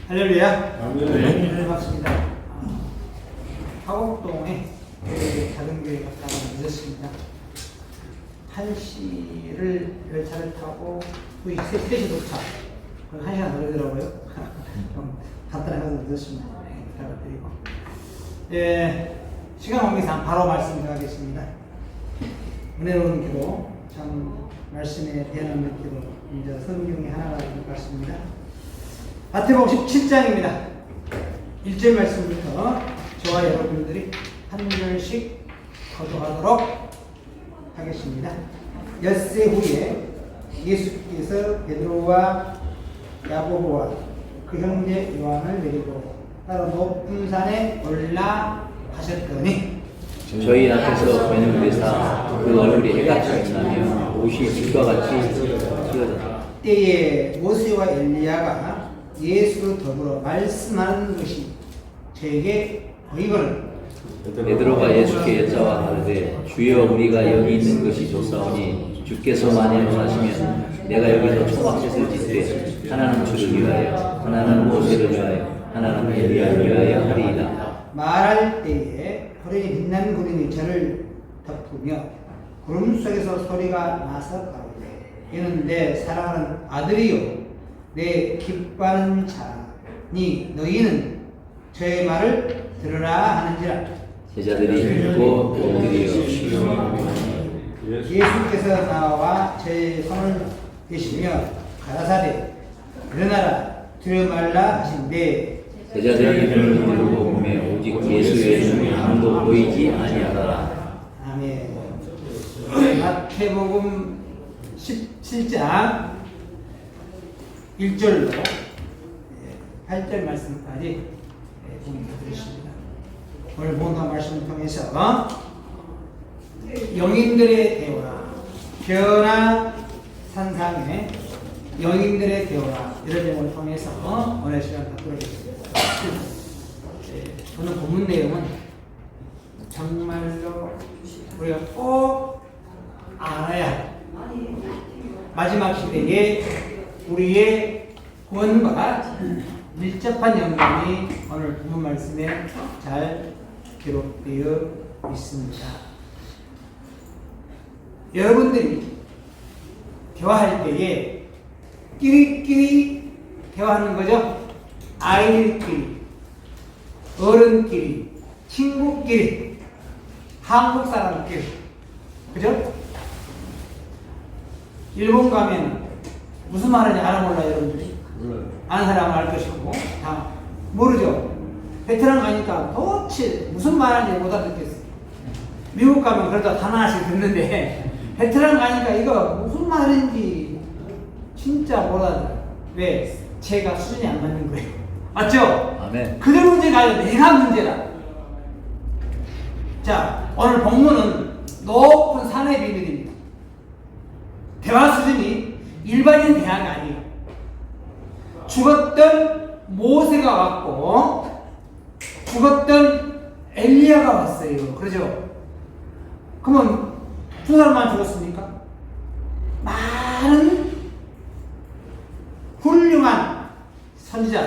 할렐루야. 네. 반갑습니다. 화곡동에 작은 교회 갔다가 늦었습니다. 1시를 열차를 타고 3시 도착. 1시간 걸리더라고요. 좀 간단하게 늦었습니다. 부탁드리고. 시간 관계상 바로 말씀드리겠습니다. 은혜로운 기도, 참 말씀에 대하는 기도, 이제 성경이 하나가 될 것 같습니다. 마태복음 17장입니다. 1절 말씀부터 저와 여러분들이 한 절씩 거듭하도록 하겠습니다. 엿새 후에 예수께서 베드로와 야고보와 그 형제 요한을 데리고 따로 높은 산에 올라가셨더니 저희 앞에서 배는 되사 그 얼굴이 해같이 빛나며 옷이 빛과 같이 휘어졌다. 때에 모세와 엘리야가 예수로 더불어 말씀하는 것이 저에게 보이거늘 베드로가 예수께 여짜와 가로되 주여 우리가 여기 있는 것이 좋사오니 주께서 만일 원하시면 내가 여기서 초막셋을 짓되 하나는 주를 위하여 하나는 모세를 위하여 하나는 엘리야를 위하여 하리이다. 말할 때에 호련히 빛나는 구름이 저를 덮으며 구름 속에서 소리가 나서 가로되 이는 내 사랑하는 아들이요 내 기뻐하는 자니 너희는 저의 말을 들으라 하는지라. 제자들이 듣고 엎드려 예수께서 나와 제 손을 대시며 가라사대 일어나라 두려워 말라 하신대 제자들이 눈을 들고 보매 오직 예수 외에는 아무도 보이지 아니하더라. 아멘. 마태복음 17장 1절로 8절 말씀까지 공부드리겠습니다. 오늘 본문 말씀을 통해서 영인들의 대화, 변화 산상의 영인들의 대화 이런 내용을 통해서 오늘 시간 갖도록 하겠습니다. 오늘 본문 내용은 정말로 우리가 꼭 알아야 마지막 시대에 우리의 구원과 밀접한 연관이 오늘 본문 말씀에 잘 기록되어 있습니다. 여러분들이 대화할 때에 끼리끼리 대화하는 거죠. 아이들끼리, 어른끼리, 친구끼리, 한국 사람끼리, 그죠? 일본 가면 무슨 말인지 알아 몰라요, 여러분들이? 아는 사람은 알 것이고 다 모르죠. 베트남 가니까 도대체 무슨 말인지 못 알아듣겠어요. 미국 가면 그래도 하나씩 듣는데 베트남 가니까 이거 무슨 말인지 진짜 못 알아들어요. 왜? 제가 수준이 안 맞는 거예요. 맞죠? 아멘. 그들 문제가 아니라 내가 문제다. 자, 오늘 본문은 높은 산의 비밀입니다. 대화 수준이 일반인 대화가 아니에요. 죽었던 모세가 왔고 죽었던 엘리야가 왔어요. 그러죠? 그러면 두 사람만 죽었습니까? 많은 훌륭한 선지자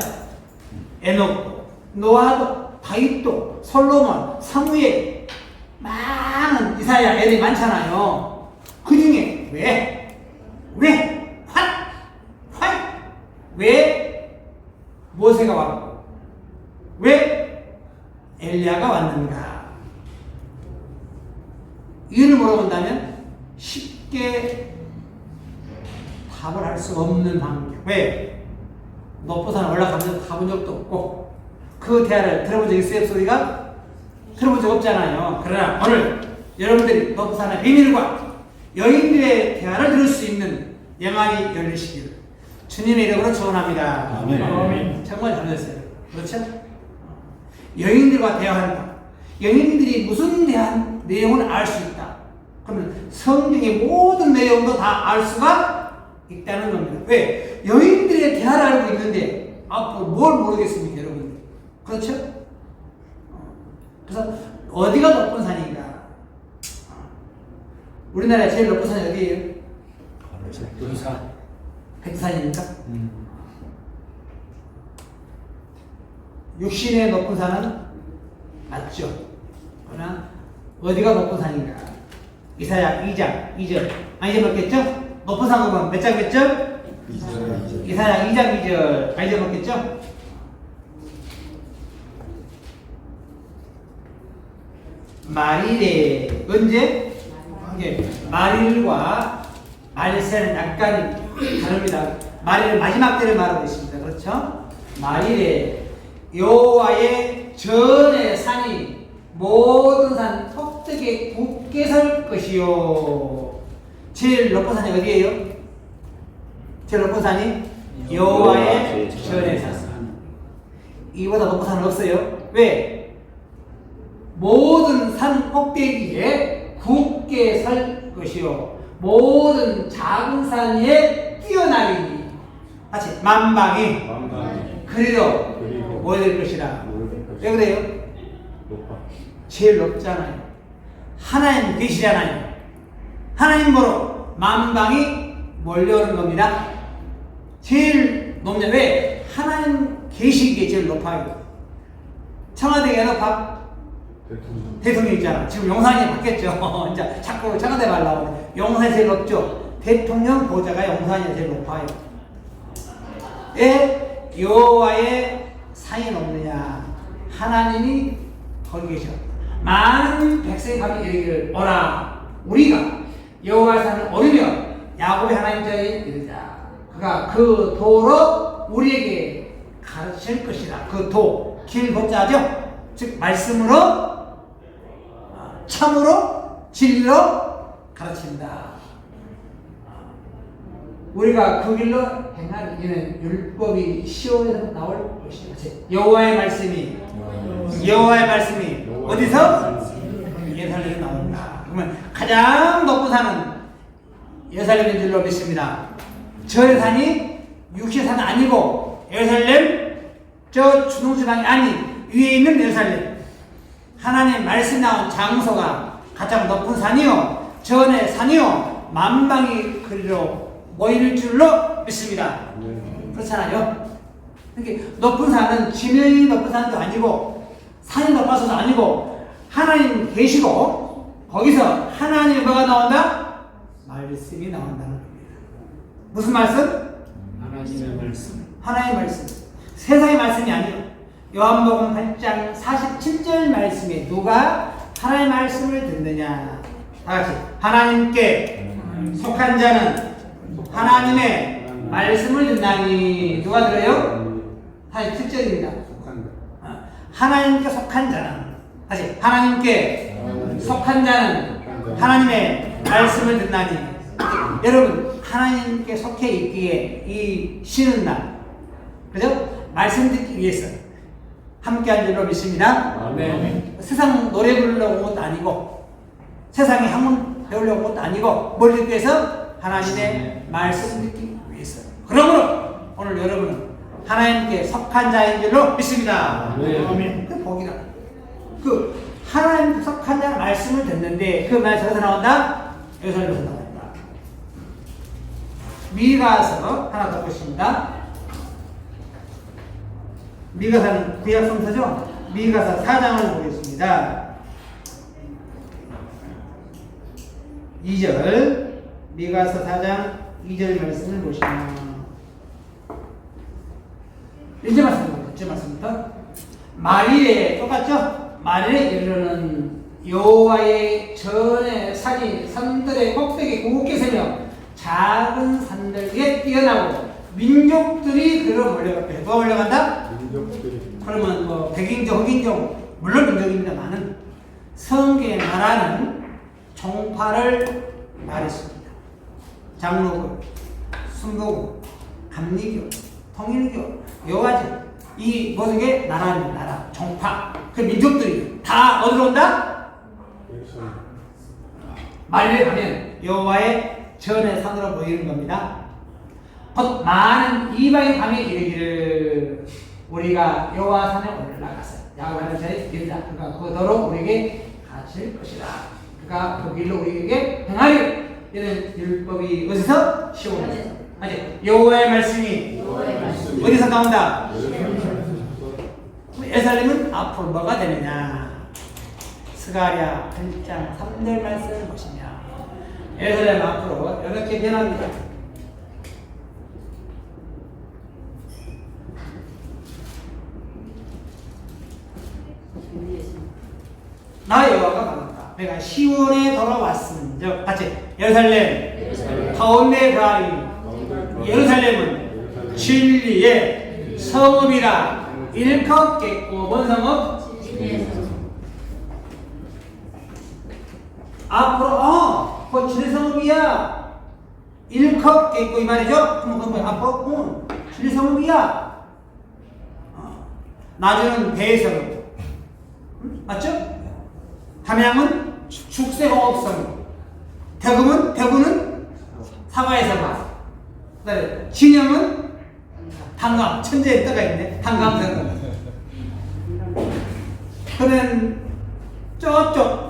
에녹도 노아도 다윗도 솔로몬 사무엘 많은 이사야 애들이 많잖아요. 그 중에 왜 모세가 왔고 왜 엘리야가 왔는가? 이유를 물어본다면 쉽게 답을 할 수 없는 환경. 왜? 높은 산에 가본 적도 없고 그 대화를 들어본 적 있어요? 소리가? 들어본 적 없잖아요. 그러나 오늘 여러분들이 높은 산의 비밀과 여인들의 대화를 들을 수 있는 영안이 열리시기를 주님의 이름으로 축원합니다. 아멘. 정말 잘하셨어요. 그렇죠? 여인들과 대화한다. 여인들이 무슨 내용을 알 수 있다. 그러면 성경의 모든 내용도 다 알 수가 있다는 겁니다. 왜? 여인들의 대화를 알고 있는데 앞으로 뭘 모르겠습니까, 여러분들? 그렇죠? 그래서 어디가 높은 산인가? 우리나라의 제일 높은 산이 어디예요? 백두산. 백두산입니까? 육신의 높은 산은 맞죠. 그러나 어디가 높은 산인가? 이사야 2장 2절. 잊어먹겠죠? 높은 산 보면 몇 장 몇 절? 이사야 2장 2절. 잊어먹겠죠? 말일에 언제? 이게 말일과 말세는 약간 다릅니다. 말일 마지막 때를 말하고 있습니다. 그렇죠? 말일에 여호와의 전의 산이 모든 산 꼭대기에 굳게 설 것이요. 제일 높은 산이 어디예요? 제일 높은 산이 여호와의 전의 산. 이보다 높은 산은 없어요. 왜? 모든 산 꼭대기에 굳게 설 것이요. 모든 작은 산 위에 뛰어나리니. 같이 만방이 그리로 모여들 것이라. 왜 그래요? 제일 높잖아요. 하나님 계시잖아요. 하나님 보러 만방이 몰려오는 겁니다. 제일 높냐? 왜? 하나님 계시기에 제일 높아요. 청와대가 높아? 대통령 있잖아. 지금 용산이 바뀌었죠. 이제 자꾸 청와대 말라고. 용산이 제일 높죠. 대통령 보좌가 용산이 제일 높아요. 왜 여호와의 산이 높느냐? 하나님이 거기 계셔. 많은 백성이 가면 이르기를 오라. 우리가 여호와의 산을 오르며 야곱의 하나님 자리에 이르자. 그가 그 도로 우리에게 가르칠 것이다. 그 도, 길 도자죠. 즉 말씀으로 참으로 진리로 가르친다. 우리가 그 길로 행하는 이는 율법이 시온에서 나올 것이다. 여호와의 말씀이 어디서? 예루살렘에서 나온다. 그러면 가장 높은 산은 예루살렘인 줄로 믿습니다. 저 산이 육신 산은 아니고 예루살렘 저 주동지방이 아닌 위에 있는 예루살렘. 하나님의 말씀 나온 장소가 가장 높은 산이요 전의 산이요 만방이 그리로 모일 줄로 믿습니다. 그렇잖아요. 그러니까 높은 산은 지명이 높은 산도 아니고 산이 높아서도 아니고 하나님 계시고 거기서 하나님의 뭐가 나온다? 말씀이 나온다는 겁니다. 무슨 말씀? 하나님의 말씀. 세상의 말씀이 아니에요. 요한복음 8장 47절 말씀에 누가 하나님의 말씀을 듣느냐? 다같이 하나님께 속한 자는 하나님의 말씀을 듣나니. 누가 들어요? 47절입니다. 하나님께 속한 자는, 다시 하나님께 속한 자는 하나님의 말씀을 듣나니. 여러분 하나님께 속해 있기에 이 쉬는 날, 그죠? 말씀 듣기 위해서 함께 한 줄로 믿습니다. 아멘. 세상 노래 부르려고 온 것도 아니고 세상에 학문 배우려고 온 것도 아니고 뭘 듣기 위해서? 하나님의 말씀 듣기 위해서. 그러므로 오늘 여러분은 하나님께 속한 자인 줄로 믿습니다. 아멘. 그 복이다. 그 하나님께 속한 자는 말씀을 듣는데 그 말씀이 어디서 나온다? 예루살렘에서 나온다. 미가서 하나 더 보십니다. 미가서는 구약 성서죠. 미가서 4장을 보겠습니다. 2절 미가서 4장 2절 말씀을 보시면 1절 말씀입니다. 1절 말씀부터 말일에 똑같죠? 말일에 이르는 여호와의 전의 산이 산들의 꼭대기 굳게 세며 작은 산들 위에 뛰어나고 민족들이 그로 몰려갔다. 누가 몰려간다? 민족들이. 그러면 뭐 백인족, 흑인족 물론 민족입니다만은 성경에 말하는 종파를 말했습니다. 장로교, 순교교, 감리교, 통일교, 여가지 이 모든 게 나라입니다. 나라, 종파. 그 민족들이 다 어디로 온다? 말일에 가면 여호와의 전의 산으로 모이는 겁니다. 곧 많은 이방인 밤에 이르기를 우리가 여호와 산에 올라가서 야곱 하나님 자리에 이르자. 그가 그 도로 우리에게 가르칠 것이다. 그가 그 길로 우리에게 행하리라. 이는 율법이 어디서? 시온에서. 아니 여호와의 말씀이 어디서 나온다? 예루살렘은 앞으로 뭐가 되느냐? 스가랴 8장 3절 말씀은 무엇이냐? 예루살렘 앞으로 이렇게 변합니다. 나 여호와가 강하다. 내가 시온에 돌아왔은즉 같이 예루살렘 가운데 가인 예루살렘은 진리의 성읍이라. 일컥 깼고 뭔 성읍? 앞으로 그 진리 성읍이야. 일컥 깼고 이 말이죠. 그럼 앞으로 진리 성읍이야. 나중은 대성읍. 맞죠? 함양은 축세공업성, 대구는 사과의 성읍, 그다음에 진영은 한강, 천재의 떠가 있네. 한강성읍. 그러면 저쪽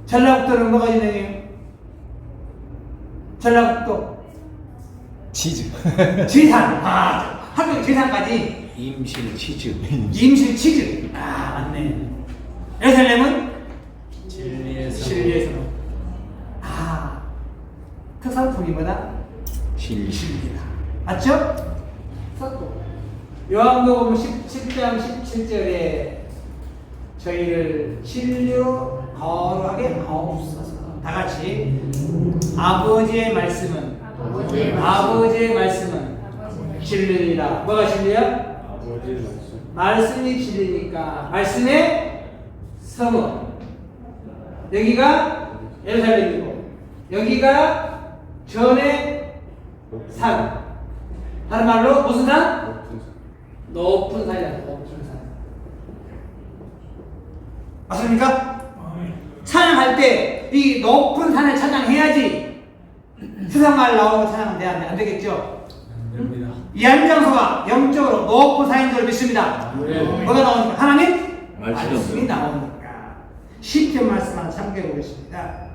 전라북도는 뭐가 있느냐? 전라북도 치즈. 지산. 한국 지산까지. 임실 치즈. 임실 치즈. 맞네. 예루살렘은 진리의 진리에서. 특산품이 뭐다? 진리다. 맞죠? 요한복음 10장 17절에 저희를 진리로 거룩하게 하옵소서. 다 같이 아버지의 말씀은 진리이다. 뭐가 진리야? 말씀이 진리니까 말씀의 성읍. 여기가 예루살렘이고 여기가 전의 산. 다른 말로 무슨 산? 높은 산이다. 높은 산. 맞습니까? 찬양할 때 이 높은 산을 찬양해야지. 세상말 나오는 찬양은 안 되겠죠? 이 안장소가 영적으로 높은 산인 줄 믿습니다. 뭐가 나오니까? 하나님 말씀이 나오니까. 시편 말씀 하나 참고해 보겠습니다.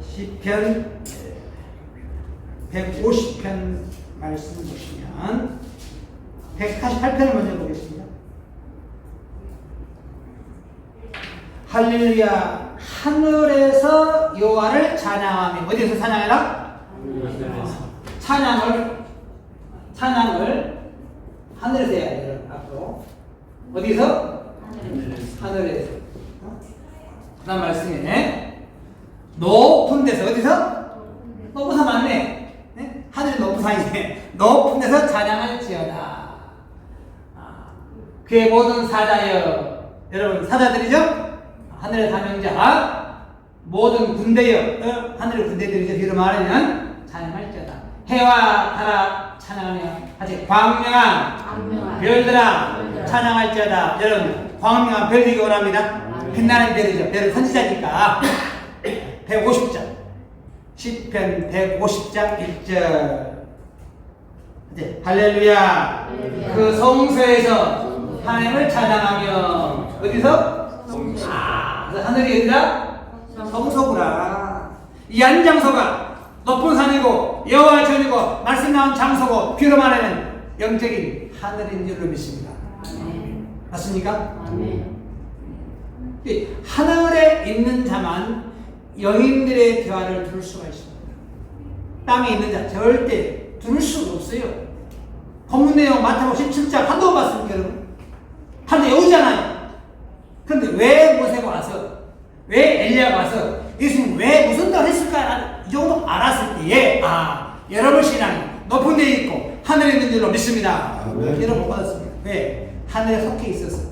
시편 150편 말씀 보시면 148편을 먼저 보겠습니다. 할렐루야. 하늘에서 여호와를 찬양하며. 어디서 찬양해라? 찬양을 하늘에서 해야 돼요. 앞으로 어디서? 하늘에서. 그 다음 말씀에 높은 데서. 어디서? 높은 산 맞네. 네? 하늘이 높은 산이네. 높은 데서 찬양할지어다. 그의 모든 사자여. 여러분 사자들이죠? 하늘의 사명자, 모든 군대여. 하늘의 군대들이죠. 뒤로 말하면 찬양할지어다. 해와 달아 찬양하며 같이 광명한 별들아 찬양할지어다. 여러분 광명한 별 되기 원합니다. 빛나는 별이죠. 별은 선지자니까. 150장 시편 150장 1절 이제 할렐루야. 그 성소에서 하나님을 찬양하며. 어디서? 하늘이 어디다? 성소구나. 이 안장소가 높은 산이고 여호와의 전이고 말씀 나온 장소고 비로 말하면 영적인 하늘인 줄로 믿습니다. 맞습니까? 하늘에 있는 자만 영인들의 대화를 들을 수가 있습니다. 땅에 있는 자 절대 들을 수가 없어요. 본문 내용 마태복음 17장 한도 봤습니까 여러분? 하늘에 오잖아요. 그런데 왜 모세가 와서, 왜 엘리야가 와서 예수님 왜 무슨 말 했을까? 이 정도 알았을 때에 여러분 신앙이 높은 데 있고 하늘에 있는 줄로 믿습니다. 여러분 받았습니다. 왜? 하늘에 속해 있어서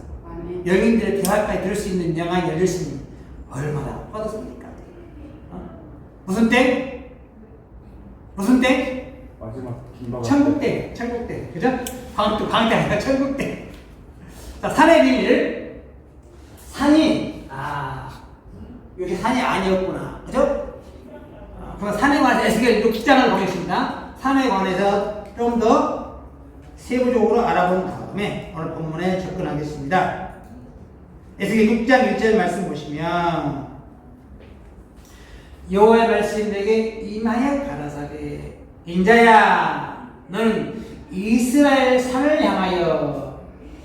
영인들의 대화까지 들을 수 있는 영안이 열렸으니 얼마나 받았습니까? 무슨 땡? 무슨 땡? 마지막 천국 땡. 천국 땡. 그죠? 광땡 아니라 천국 땡. 자, 산의 비밀. 산이 여기 산이 아니었구나. 그죠? 그럼 산에 관해서 에스겔 6장을 보겠습니다. 산에 관해서 좀 더 세부적으로 알아본 다음에 오늘 본문에 접근하겠습니다. 에스겔 6장 1절 말씀 보시면 여호와의 말씀이 내게 임하여 가라사대 인자야 너는 이스라엘 산을 향하여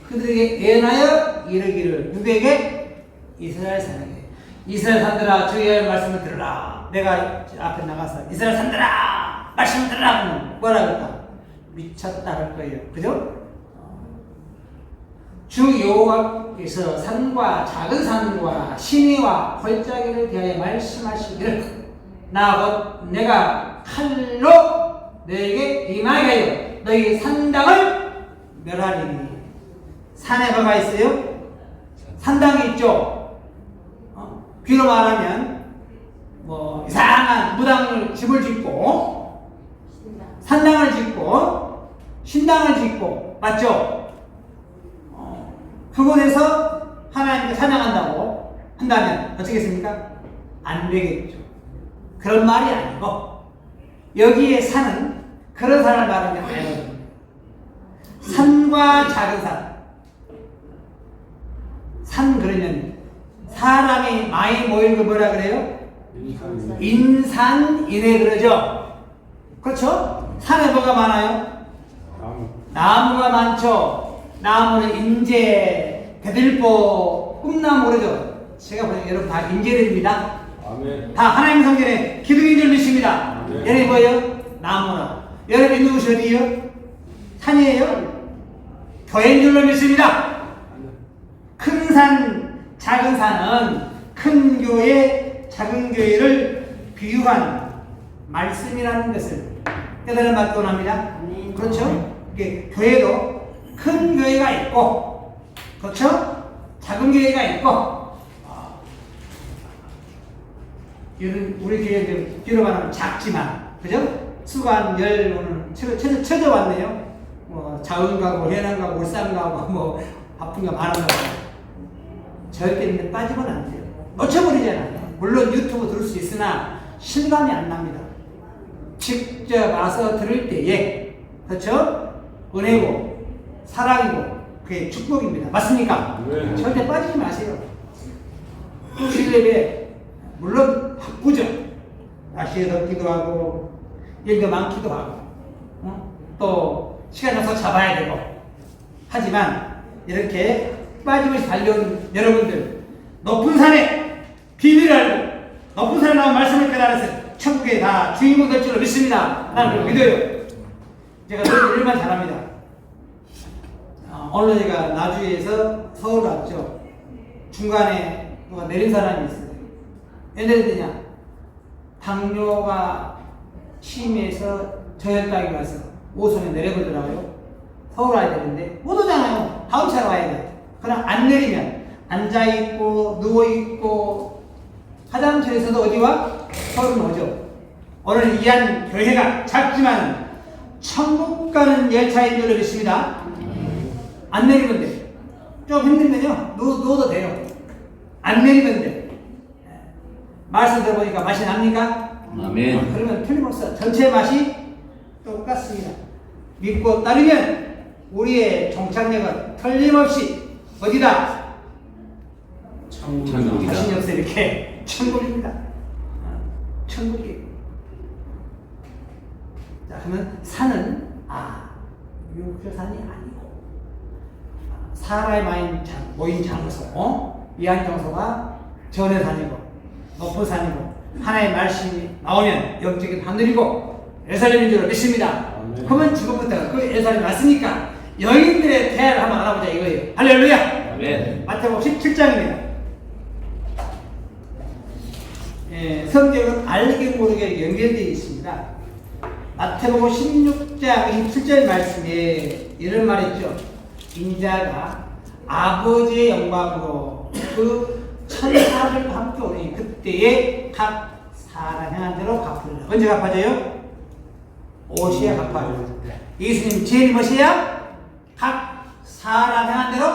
그들에게 예언하여 이르기를. 누구에게? 이스라엘 산에게. 이스라엘 산들아 주의 말씀을 들으라. 내가 앞에 나가서 이스라엘 산들아 말씀을 들으라 하면 뭐라 그럴까? 미쳤다 할 거예요. 그죠? 주 여호와께서 산과 작은 산과 시내와 골짜기를 대하여 말씀하시기를 나 곧 내가 칼로 너에게 임하게 하여 너희 산당을 멸하리니. 산에 뭐가 있어요? 산당이 있죠. 귀로 말하면 뭐 이상한 무당을 집을 짓고 산당을 짓고 신당을 짓고 맞죠? 그곳에서 하나님께 찬양한다고 한다면 어떻겠습니까? 안 되겠죠. 그런 말이 아니고 여기에 산은 그런 산을 말하는 게 아니거든요. 산과 작은 산 그러면 사람이 많이 모이는 거 뭐라 그래요? 인산인해 그러죠. 그렇죠? 산에 뭐가 많아요? 나무가 많죠. 나무는 인재, 대들보, 꿈나무 그러죠. 제가 보니까 여러분 다 인재들입니다. 아멘. 다 하나님 성전에 기둥인 줄 믿습니다. 여러분 뭐예요? 나무나. 여러분 있는 곳이 어디예요? 산이에요? 교회인 줄로 믿습니다. 큰 산, 작은 산은 큰 교회, 작은 교회를 비유한 말씀이라는 것을 깨달은 받기 원합니다. 그렇죠? 교회도 큰 교회가 있고, 그렇죠? 작은 교회가 있고, 우리 교회도 뒤로 가면 작지만, 그죠? 수가 한 10, 오늘 쳐져왔네요. 뭐, 자은 가고, 해남 가고, 울산 가고, 뭐, 아픈 거 많은 거. 절대 빠지면 안 돼요. 놓쳐버리잖아요. 물론 유튜브 들을 수 있으나 실감이 안 납니다. 직접 와서 들을 때에, 그렇죠? 은혜고, 사랑이고, 그게 축복입니다. 맞습니까? 네. 절대 빠지지 마세요. 주일예배, 물론 바쁘죠. 날씨에 덥기도 하고, 일도 많기도 하고, 또 시간 좀 잡아야 되고, 하지만 이렇게 빠짐없이 달려온 여러분들, 높은 산에 비밀을 알고, 높은 산에 나온 말씀을 깨달아서 천국에 다 주인공 될 줄로 믿습니다. 나는 그걸 믿어요. 제가 늘 일만 잘합니다. 오늘 제가 나주에서 서울 왔죠. 중간에 누가 내린 사람이 있어요. 왜 내리느냐? 당뇨가 심해서 저혈당이 와서 오선에 내려보더라고요. 서울 와야 되는데 못 오잖아요. 다음 차로 와야 돼요. 그럼 안 내리면 앉아있고 누워있고 화장실에서도 어디와? 서울은 오죠. 오늘 이한 교회가 작지만 천국 가는 열차인 줄로 믿습니다. 안 내리면 돼. 좀 힘들면요. 누워도 돼요. 안 내리면 돼. 말씀 들어보니까 맛이 납니까? 아멘. 그러면 틀림없어. 전체 맛이 똑같습니다. 믿고 따르면 우리의 종착역은 틀림없이 어디다? 천국이다. 자신이 없어 이렇게 천국입니다. 천국이에요. 자, 그러면 산은 육조산이 아니고 사람이 모인 장소, 이한 장소가 전의 산이고 높은 산이고 하나의 말씀이 나오면 영적인 하늘이고 예루살렘인 줄 믿습니다. 아멘. 그러면 지금부터 그 예루살렘이 왔으니까 여인들의 대화를 한번 알아보자 이거예요. 할렐루야. 아멘. 마태복음 17장입니다. 성경은 알게 모르게 연결되어 있습니다. 마태복음 16장 27절 말씀에 이런 말이 있죠. 인자가 아버지의 영광으로 그 천사를 함께 오니 그때에 각 사람 향한 대로 갚으리라. 언제 갚아져요? 오시야 갚아져요. 예수님 제일 뭐시야? 각 사람 향한 대로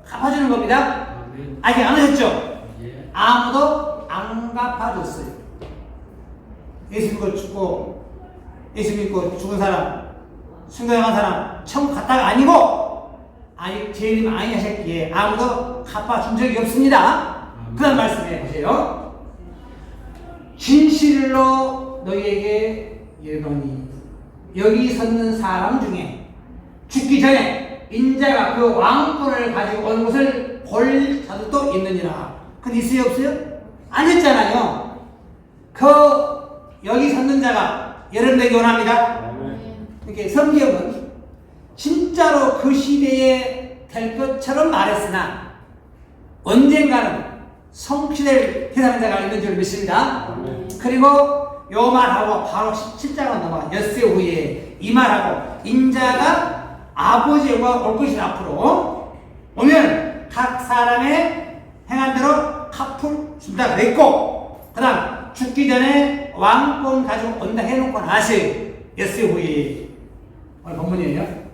갚아주는 겁니다. 아직 안 하셨죠? 아무도 안 갚아줬어요. 예수 믿고 죽은 사람, 순교한 사람, 천국 갔다가 아니고, 아직 재림 많이 하셨기에 아무도 갚아준 적이 없습니다. 그런 말씀해 보세요. 진실로 너희에게 예언하니, 여기 섰는 사람 중에 죽기 전에 인자가 그 왕권을 가지고 온 것을 볼 자들도 있느니라. 근데 있어요 없어요? 안 했잖아요. 그 여기 섰는 자가 여러분에게 원합니다. 이렇게 성경은 진짜로 그 시대에 될 것처럼 말했으나 언젠가는 성취될 대상자가 있는 줄 믿습니다. 그리고 요 말하고 바로 17장으로 넘어가 엿새 후에 이 말하고 인자가 아버지와 올 것이 앞으로 오면 각 사람의 행한 대로 갚을 준다 그랬고, 그 다음 죽기 전에 왕권 가지고 온다 해놓고 나서 엿새 후에 오늘 본문이에요.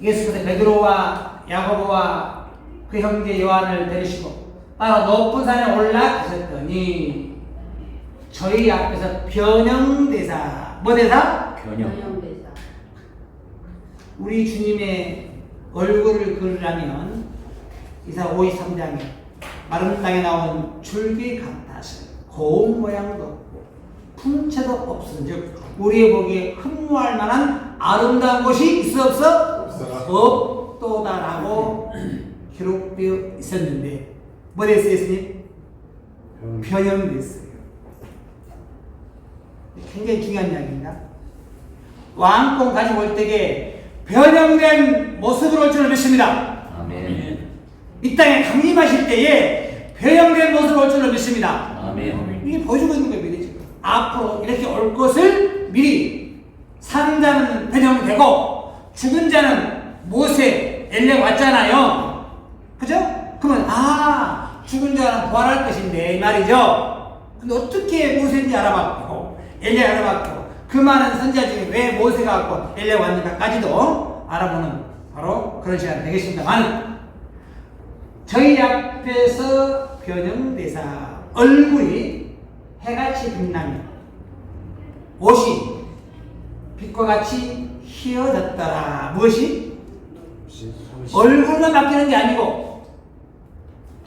예수께서 베드로와 야고보와 그 형제 요한을 데리시고 따라 높은 산에 올라가셨더니 저희 앞에서 변형대사, 뭐 대사? 변형. 우리 주님의 얼굴을 그리려면 이사 53장에 마른 땅에 나온 줄기 같아서 고운 모양도 없고 풍채도 없은즉 우리의 보기에 흠모할 만한 아름다운 곳이 있어 없어? 없도다라고 기록되어 있었는데 뭐 됐어요, 예수님? 변형됐어요. 굉장히 중요한 이야기입니다. 왕권 가지고 올 때에 변형된 모습으로 올 줄을 믿습니다. 아멘. 이 땅에 강림하실 때에 변형된 모습으로 올 줄을 믿습니다. 아멘. 이게 보여주고 있는 거예요, 미리 지금. 앞으로 이렇게 올 것을 미리. 사는 자는 변형되고 죽은 자는 모세, 엘리야 왔잖아요. 그죠? 그러면 죽은 자는 부활할 것인데 이 말이죠. 근데 어떻게 모세인지 알아봤고 엘리야 알아봤고 그 많은 선지자 중에 왜 모세가 왔고 엘리야 왔는가까지도 알아보는 바로 그런 시간 되겠습니다만, 저희 앞에서 변형대사 얼굴이 해같이 빛나며 옷이 빛과 같이 휘어졌더라. 무엇이? 얼굴만 바뀌는 게 아니고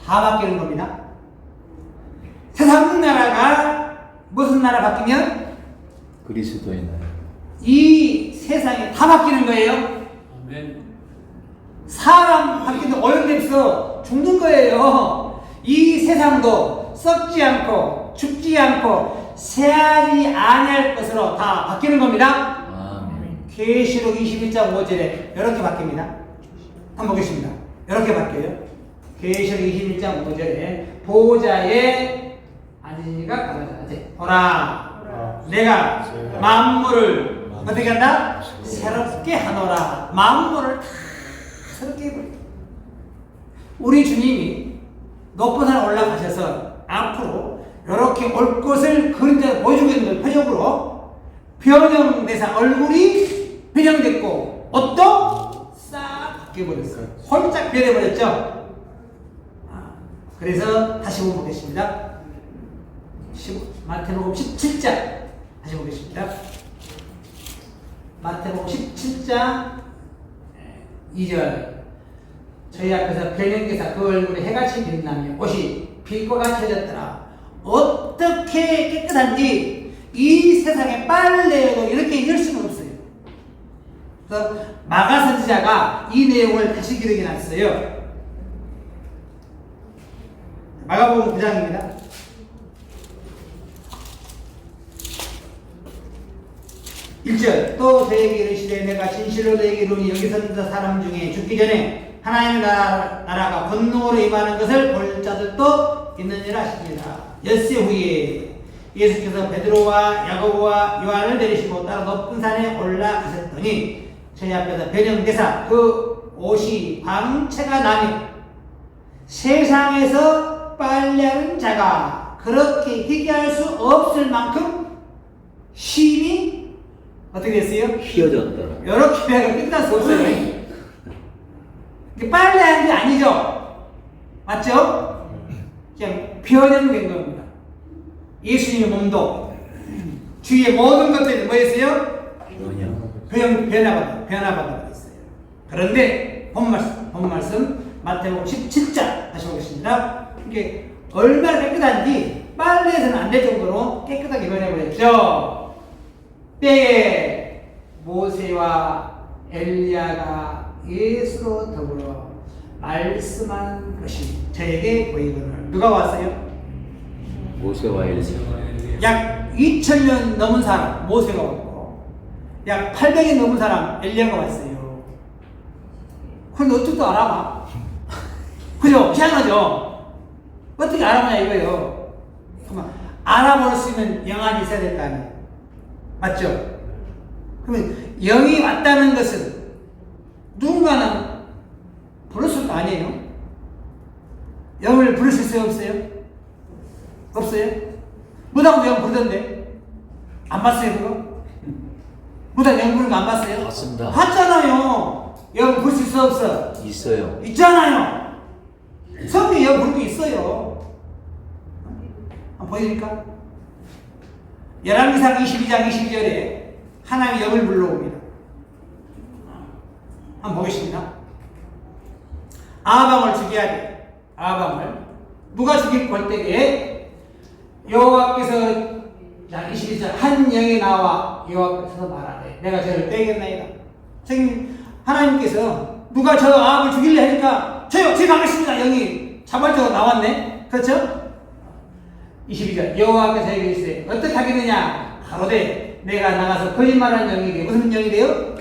다 바뀌는 겁니다. 세상 나라가 무슨 나라 바뀌면 그리스도의 나라. 이 세상이 다 바뀌는 거예요. 아멘. 사람 바뀌는 오염돼서 죽는 거예요. 이 세상도 썩지 않고 죽지 않고 새하지 아니할 것으로 다 바뀌는 겁니다. 아멘. 계시록 21장 5절에 이렇게 바뀝니다. 한번 보겠습니다. 이렇게 바뀌어요. 계시록 21장 5절에 보호자의 아니가 가라사대 보라 내가 만물을 어떻게 한다? 새롭게 하노라. 만물을 다 새롭게 해버려. 우리 주님이 높은 산에 올라가셔서 앞으로 이렇게 올 것을 그림자로 보여주고 있는 거예요. 표적으로 변형대사 얼굴이 변형됐고 옷도 싹 바뀌어버렸어요. 홀짝 변해버렸죠. 그래서 다시 한번 보겠습니다. 마태복음 17장 다시 보겠습니다. 마태복음 17장 2절 저희 앞에서 변형대사 그 얼굴에 해같이 빛나며 옷이 빛과 같이 펴졌더라. 어떻게 깨끗한지 이 세상에 빨래도 이렇게 읽을 수는 없어요. 그래서 마가 선지자가 이 내용을 다시 기록해 놨어요. 마가복음 9장입니다. 1절 또 저에게 이르시되 내가 진실로 너에게 이르노니 여기 선 사람 중에 죽기 전에 하나님의 나라가 권능으로 임하는 것을 볼 자들도 있느니라 하시니라. 엿새 후에 예수께서 베드로와 야고보와 요한을 데리시고 따라 높은 산에 올라가셨더니 저희 앞에서 변형되사 그 옷이 광채가 나며 세상에서 빨래하는 자가 그렇게 희귀할 수 없을 만큼 힘이 어떻게 됐어요? 휘어졌더라. 이렇게 배가 끝날 수 없어요. 이게 빨래한 게 아니죠. 맞죠? 그냥 변형된 겁니다. 예수님의 몸도 주위의 모든 것들이 뭐였어요? 변화받아 있어요. 그런데 본 말씀 마태복음 17장 다시 보겠습니다. 이게 얼마나 깨끗한지 빨래해서는 안 될 정도로 깨끗하게 변해버렸죠. 때에 모세와 엘리야가 예수로 더불어 말씀한 것이 저에게 보이거늘. 누가 왔어요? 모세와 엘리야. 약 2000년 넘은 사람 모세가 왔고 약 800년 넘은 사람 엘리야가 왔어요. 그럼 어떻게 알아봐? 그죠? 희한하죠? 어떻게 알아보냐 이거예요. 그러면 알아볼 수 있는 영안이 있어야 될 거 아니에요. 맞죠? 그러면 영이 왔다는 것은 누군가는 부르실 거 아니에요? 영을 부를 수 있어요? 없어요? 없어요? 무당 영 부르던데 안 봤어요 그거? 무당 영 부르는 거 안 봤어요? 봤습니다. 봤잖아요. 영 부를 수 있어 없어? 있어요. 있잖아요. 성경에 영 부르는 게 있어요. 한번 보여드릴까? 열왕기상 22장 22절에 하나님이 영을 불러옵니다. 한번 보겠습니다. 아방을 죽여야 돼. 아방을 누가 죽일 골때에 여호와께서 22절 한 영이 나와 여호와께서 말하되 내가 저를 빼겠나이다. 지금 하나님께서 누가 저 아합을 죽이려 하니까 저요 제가 하겠습니다. 영이 자발적으로 나왔네. 그렇죠? 22절 여호와께서 이르시되 어떻게 하겠느냐 가로되 내가 나가서 거짓말하는 영이 돼. 무슨 영이 돼요?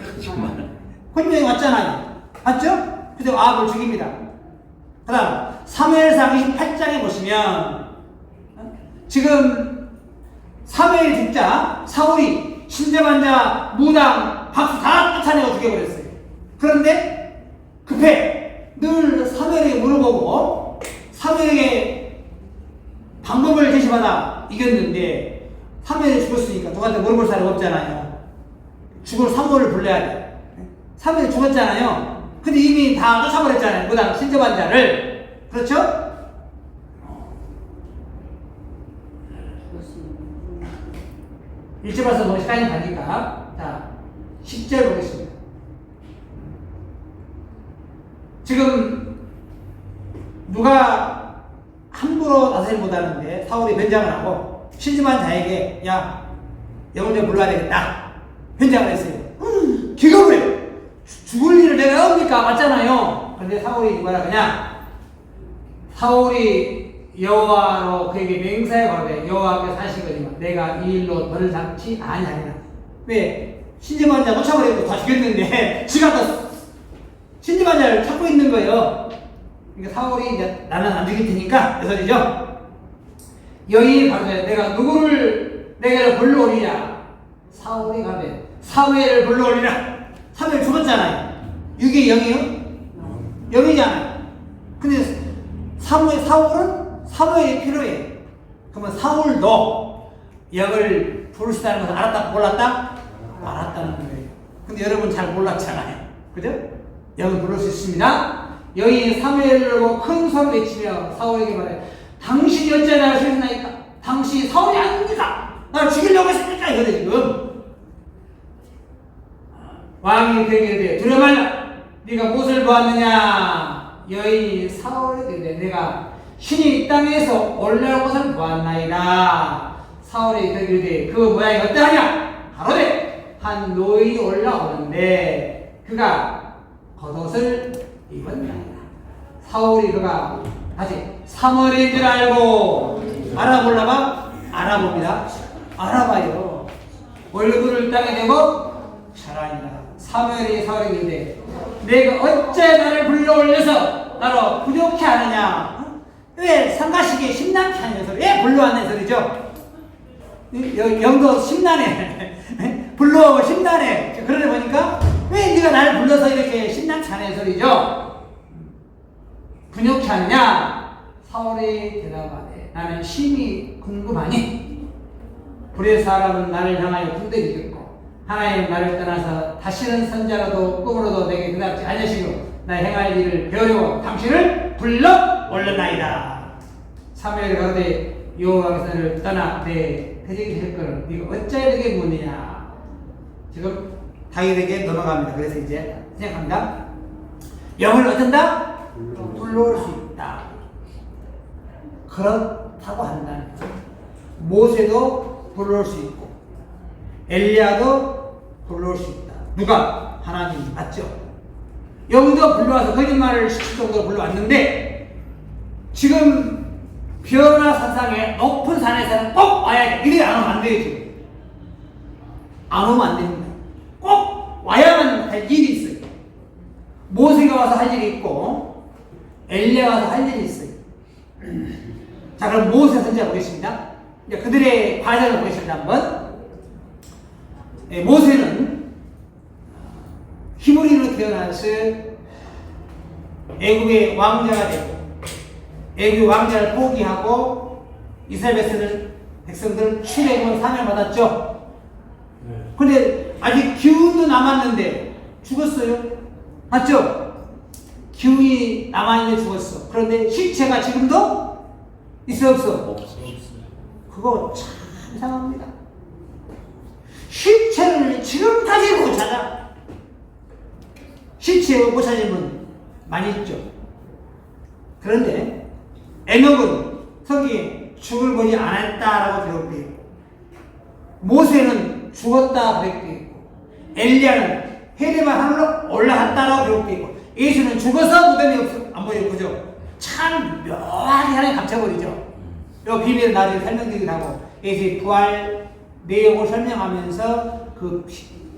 거짓말이 왔잖아요. 맞죠? 그래서 아합을 죽입니다. 그 다음 사무엘상 28장에 보시면 지금 사무엘이 죽자 사울이 신재반자, 무당, 박수 다 쫓아내고 죽여버렸어요. 그런데 급해 늘 사무엘에게 물어보고 사무엘에게 방법을 제시받아 이겼는데 사무엘이 죽었으니까 누구한테 물어볼 사람 없잖아요. 죽을 사무엘을 불러야 돼. 사무엘이 죽었잖아요. 근데 이미 다 쫓아버렸잖아요. 무당 신재반자를. 그렇죠? 일제 봐서 너무 시간이 가니까 자 10절 보겠습니다. 지금 누가 함부로 나서지 못하는데 사울이 변장을 하고 신심한 자에게 야 영을 좀 불러야 되겠다 변장을 했어요. 기겁을 해. 죽을 일을 내가 합니까? 맞잖아요. 그런데 사울이 뭐라 그냥 사울이 여호와로 그에게 맹세해 가로되 여호와께서 하시거니와 내가 이 일로 너를 잡지 아니하리라. 왜? 신재만 자 쫓아버리고 다 죽였는데 지가 또 신재만 자를 찾고 있는 거예요. 그러니까 사울이 이제 나는 안 죽일 테니까 그 소리죠. 여인이 가로되 내가 누구를 내게로 불러오리냐. 사울이 가로되 사무엘을 불러오리라. 사무엘 죽었잖아요. 6의 0이요? 0이잖아요. 근데 사울은 사무엘이 필요해. 그러면 사울도 영을 부를 수 있다는 것을 알았다 몰랐다? 알았다는 거예요. 근데 여러분 잘 몰랐잖아요. 그죠? 영을 부를 수 있습니다. 여인이 사무엘을 보고 큰 소리를 외치며 사울에게 말해 당신이 어째 나를 죽였나이까? 당신이 사울이 아닙니까? 나를 죽이려고 했습니까? 이거래 지금. 왕이 그에게 이르되 두려워 말라. 네가 무엇을 보았느냐? 여인이 사울에게 이르되 내가 신이 이 땅에서 올라올 것을 보았나이다. 사울이 그에게 이르되 그 모양이 어떠하냐? 가로되 한 노인이 올라오는데 그가 겉옷을 입었나이다. 사울이 그가 다시 사무엘인 줄 알고 알아보려봐? 알아봅니다. 알아봐요. 얼굴을 땅에 대고 잘하니라. 사무엘이 사울에게 이르되 내가 어째 나를 불러올려서 나로 부족해 하느냐? 왜 상가시기에 심란케 하는 소리? 왜 불러왔는 소리죠? 영도 심란해. 불러오고 심란해. 그러다 보니까 왜 네가 나를 불러서 이렇게 심란케 하는 소리죠? 분욕케 하느냐? 사울이 대답하되 나는 심히 궁금하니 불의 사람은 나를 향하여 군대를 겼고 하나님 나를 떠나서 다시는 선자로도 꿈으로도 내게 대답지 아니시고 나 행할 일을 배우려고 당신을 불러 올렸나이다. 사무엘이 가로되 여호와께서 너를 떠나 내 대적이 될 거를 네가 어찌하여 내게 묻느냐. 지금 다윗에게 넘어갑니다. 그래서 이제 생각합니다. 영을 어쩐다? 불러올 수 있다. 그렇다고 한다는 거예요. 모세도 불러올 수 있고 엘리야도 불러올 수 있다. 누가? 하나님이. 맞죠? 여기도 불러와서 거짓말을 시킬 정도로 불러왔는데 지금 변화 사상의 높은 산에서는 꼭 와야 돼. 이래 안 오면 안 되지. 안 오면 안 됩니다. 꼭 와야만 할 일이 있어요. 모세가 와서 할 일이 있고 엘리야가 와서 할 일이 있어요. 자, 그럼 모세 선지자 보겠습니다. 이제 그들의 과정을 보겠습니다. 한번. 모세는 히브리로 태어나서 애국의 왕자가 되고 애국의 왕자를 포기하고 이스라엘 백성들은 출애굽을 사명받았죠. 그런데 아직 기운도 남았는데 죽었어요. 맞죠? 기운이 남아있는데 죽었어. 그런데 실체가 지금도 있어 없어? 없어. 그거 참 이상합니다. 실체를 지금까지 못 찾아. 실체 못 찾으면 많이 있죠. 그런데 에녹은 성경에 죽을 보지 않았다라고 기록되어 있고 모세는 죽었다 기록되어 있고 엘리야는 헤레바 하늘로 올라갔다라고 기록되어 있고 예수는 죽어서 무덤이 안 보이고 그죠? 참 묘하게 하나님 감춰버리죠. 이 비밀을 나중에 설명드리기도 하고 예수의 부활 내용을 설명하면서 그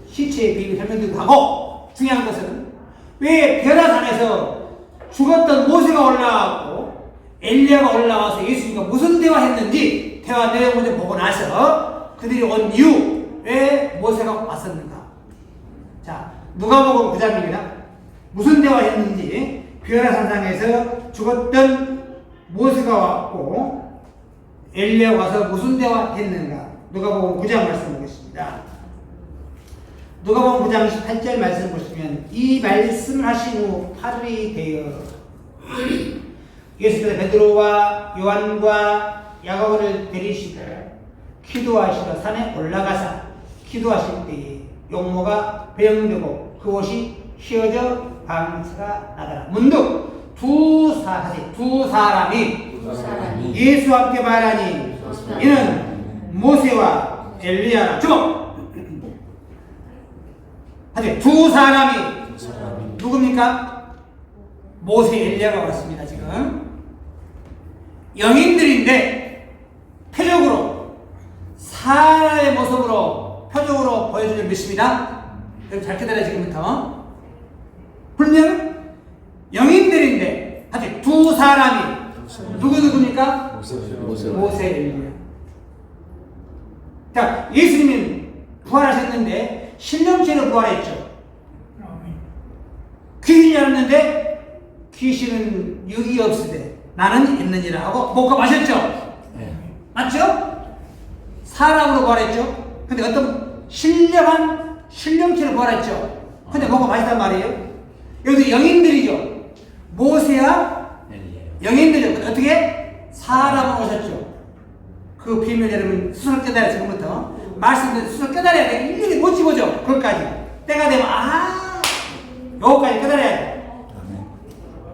시체의 비밀을 설명드리기도 하고 중요한 것은 왜 변화산에서 죽었던 모세가 올라왔고 엘리야가 올라와서 예수님과 무슨 대화했는지 대화 내용을 좀 보고 나서 그들이 온 이유 왜 모세가 왔었는가. 자, 누가복음 9장입니다. 무슨 대화했는지 변화산상에서 죽었던 모세가 왔고 엘리야가 와서 무슨 대화했는가. 누가복음 9장 말씀 보겠습니다. 누가복음 9장 18절 말씀 보시면 이 말씀을 하신 후 8일이 되어 예수께서 베드로와 요한과 야고보를 데리시고 기도하시러 산에 올라가사 기도하실 때에 용모가 배영되고 그 옷이 휘어져 방사가 나더라. 문득 두 사람이 예수 앞에 말하니 이는 모세와 엘리야라. 주목! 하지 두 사람이 누굽니까? 모세 엘리야가 왔습니다. 지금 영인들인데 표적으로 사람의 모습으로 표적으로 보여주는 믿습니다. 여러분 잘 기다려. 지금부터 분명 영인들인데 하지 두 사람이 누굽니까? 모세 엘리야. 자, 예수님은 부활하셨는데 신령체로 부활했죠. 귀신이 알았는데 귀신은 육이 없으되 나는 있느니라 하고 먹고 마셨죠. 맞죠? 사람으로 부활했죠. 근데 어떤 신령한 신령체로 부활했죠. 근데 먹고 마셨단 말이에요. 여기도 영인들이죠. 모세와 영인들이죠. 어떻게? 사람으로 오셨죠. 그 비밀 여러분 수술 깨달아요. 지금부터 말씀드린 수술 깨달아야 돼. 일일이 못 집어줘. 거기까지 때가 되면 요거까지 깨달아야 돼.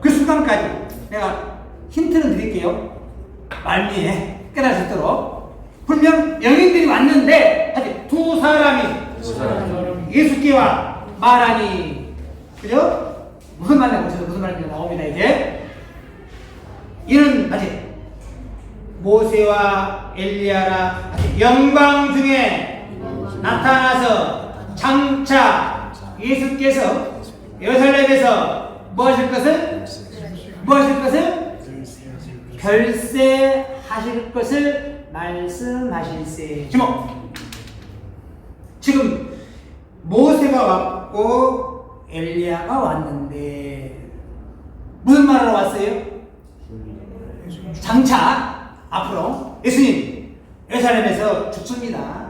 그 순간까지 내가 힌트를 드릴게요. 말미에 깨달을 수 있도록. 분명 영인들이 왔는데 하여튼 두 사람이 예수께와 말하니 그죠? 무슨 말인지 보셔서 무슨 말인지 나옵니다. 이제 이는 아직 모세와 엘리야라 영광 중에 나타나서 장차 예수께서 예루살렘에서 무엇일 것을 결세하실 것을 말씀하실세. 주목. 지금 모세가 왔고 엘리야가 왔는데 무슨 말하러 왔어요? 장차 앞으로 예수님 예루살렘에서 죽습니다.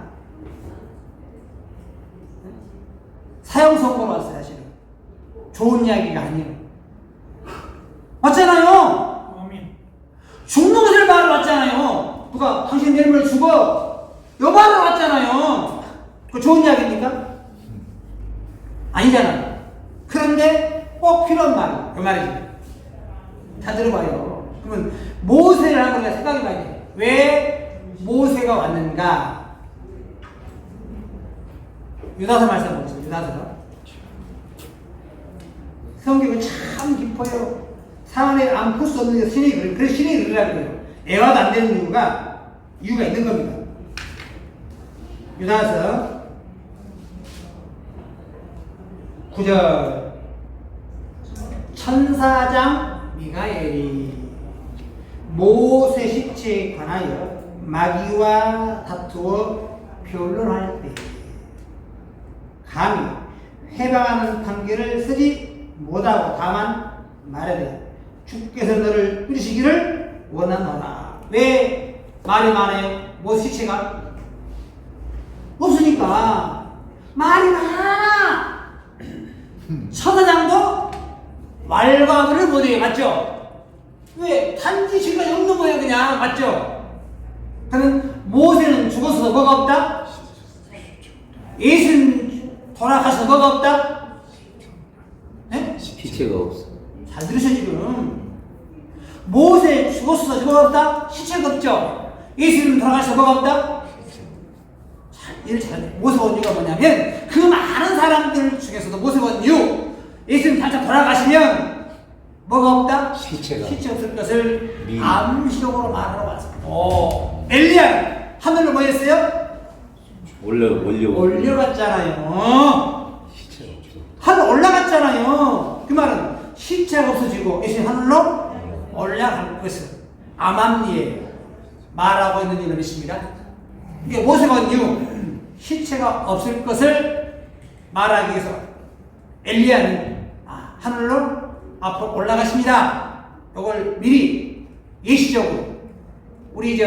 사형 선고로 왔어요. 사실은 좋은 이야기가 아니에요. 왔잖아요. 죽는 것을 말하러 왔잖아요. 누가 당신 내일 모레 죽어 요 말하러 왔잖아요. 그 좋은 이야기입니까? 아니잖아요. 그런데 꼭 필요한 말, 그 말이지. 다 들어봐요. 그러면 모세를 하는 우리가 생각해 봐야 돼. 왜 모세가 왔는가? 유다서 말씀 보겠습니다. 유다서 성경은 참 깊어요. 사안에 안 풀 수 없는 게 신의 글. 그래서 신의 글이라고 해요. 애화도 안 되는 이유가 있는 겁니다. 유다서 9절 천사장 미가엘이 모세 시체에 관하여 마귀와 다투어 변론할 때 감히 해방하는 판결을 쓰지 못하고 다만 말하되 주께서 너를 이루시기를 원하노라. 왜 말이 많아요? 모세 시체가 없으니까 말이 많아. 천사장도 말과 말을 못해. 맞죠? 왜? 단지 지금까지 없는 거예요. 그냥. 맞죠? 그러면 모세는 죽어서 뭐가 없다? 예수는 돌아가서 뭐가 없다? 네? 시체가 없어. 잘 들으셔 지금. 모세 죽었어. 뭐가 없다? 시체가 없죠? 예수는 돌아가서 뭐가 없다? 이를 잘해. 모세 원유가 뭐냐면 그 많은 사람들 중에서도 모세 원유 예수님 당장 돌아가시면 뭐가 없다? 시체가 없을 것을 미리. 암시적으로 말하러 왔습니다. 엘리야 하늘로 뭐 했어요? 올려갔잖아요. 시체가 없어. 하늘 올라갔잖아요. 그 말은 시체가 없어지고 예수님 하늘로 올라갈 것을 암암리에 말하고 있는 일을 믿습니다. 이게 모세 원유 시체가 없을 것을 말하기 위해서 엘리야는 하늘로 앞으로 올라가십니다. 이걸 미리 예시적으로 우리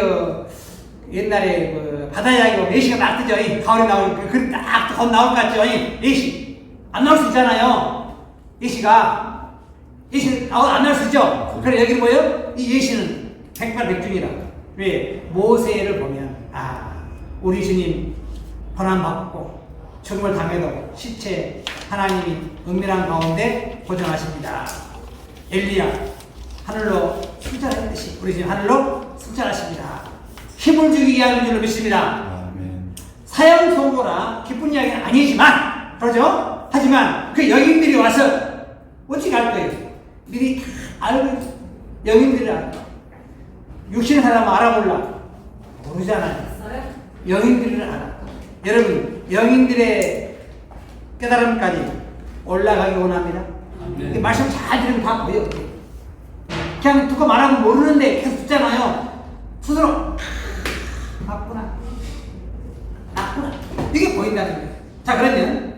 옛날에 바다 이야기 보면 예시가 막 뜨죠. 가을에 나올 그 딱 곧 나올 것 같죠. 예시 안 나올 수 있잖아요. 예시가 안 나올 수 있죠. 그래 여기는 뭐예요? 이 예시는 백발백중이라. 왜? 모세를 보면 우리 주님 고난받고 죽음을 당해도 시체 하나님이 은밀한 가운데 보존하십니다. 엘리야 하늘로 승천했듯이 우리 주님 하늘로 승천하십니다. 힘을 주기 위한 줄로 믿습니다. 아멘. 사형 선고나 기쁜 이야기는 아니지만 그렇죠? 하지만 그 여인들이 와서 어떻게 할 거예요? 미리 다 알고 여인들이 알고 육신의 사람 알아볼라 모르잖아요. 영인들을 알아. 여러분 영인들의 깨달음까지 올라가기 원합니다. 네. 말씀 잘 들으면 다 보여. 그냥 듣고 말하면 모르는데 계속 듣잖아요. 스스로 맞구나 이게 보인다는 거예요. 자 그러면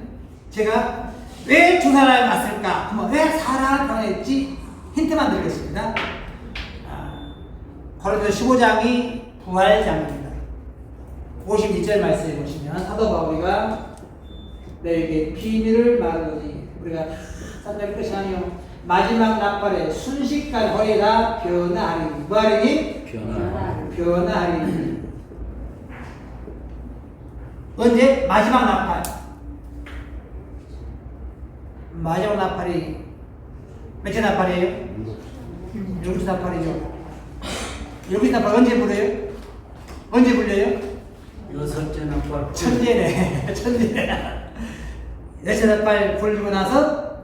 제가 왜 두 사람이 왔을까? 왜 사람을 변했지? 힌트만 드리겠습니다. 고린도서 15장이 부활장입니다. 51절 말씀해 보시면 사도 바울이가 너에게 비밀을 말하더니 우리가 산다는 것이 아니요 마지막 나팔에 순식간 허리가 변화하리니 뭐하리니? 변화하리니 언제? 마지막 나팔. 마지막 나팔이 몇째 나팔이에요? 7째 나팔이죠. 7째 나팔 언제 불려요? 언제 불려요? 6째 나팔. 천재네. 천재네. 6째 나팔 불리고 나서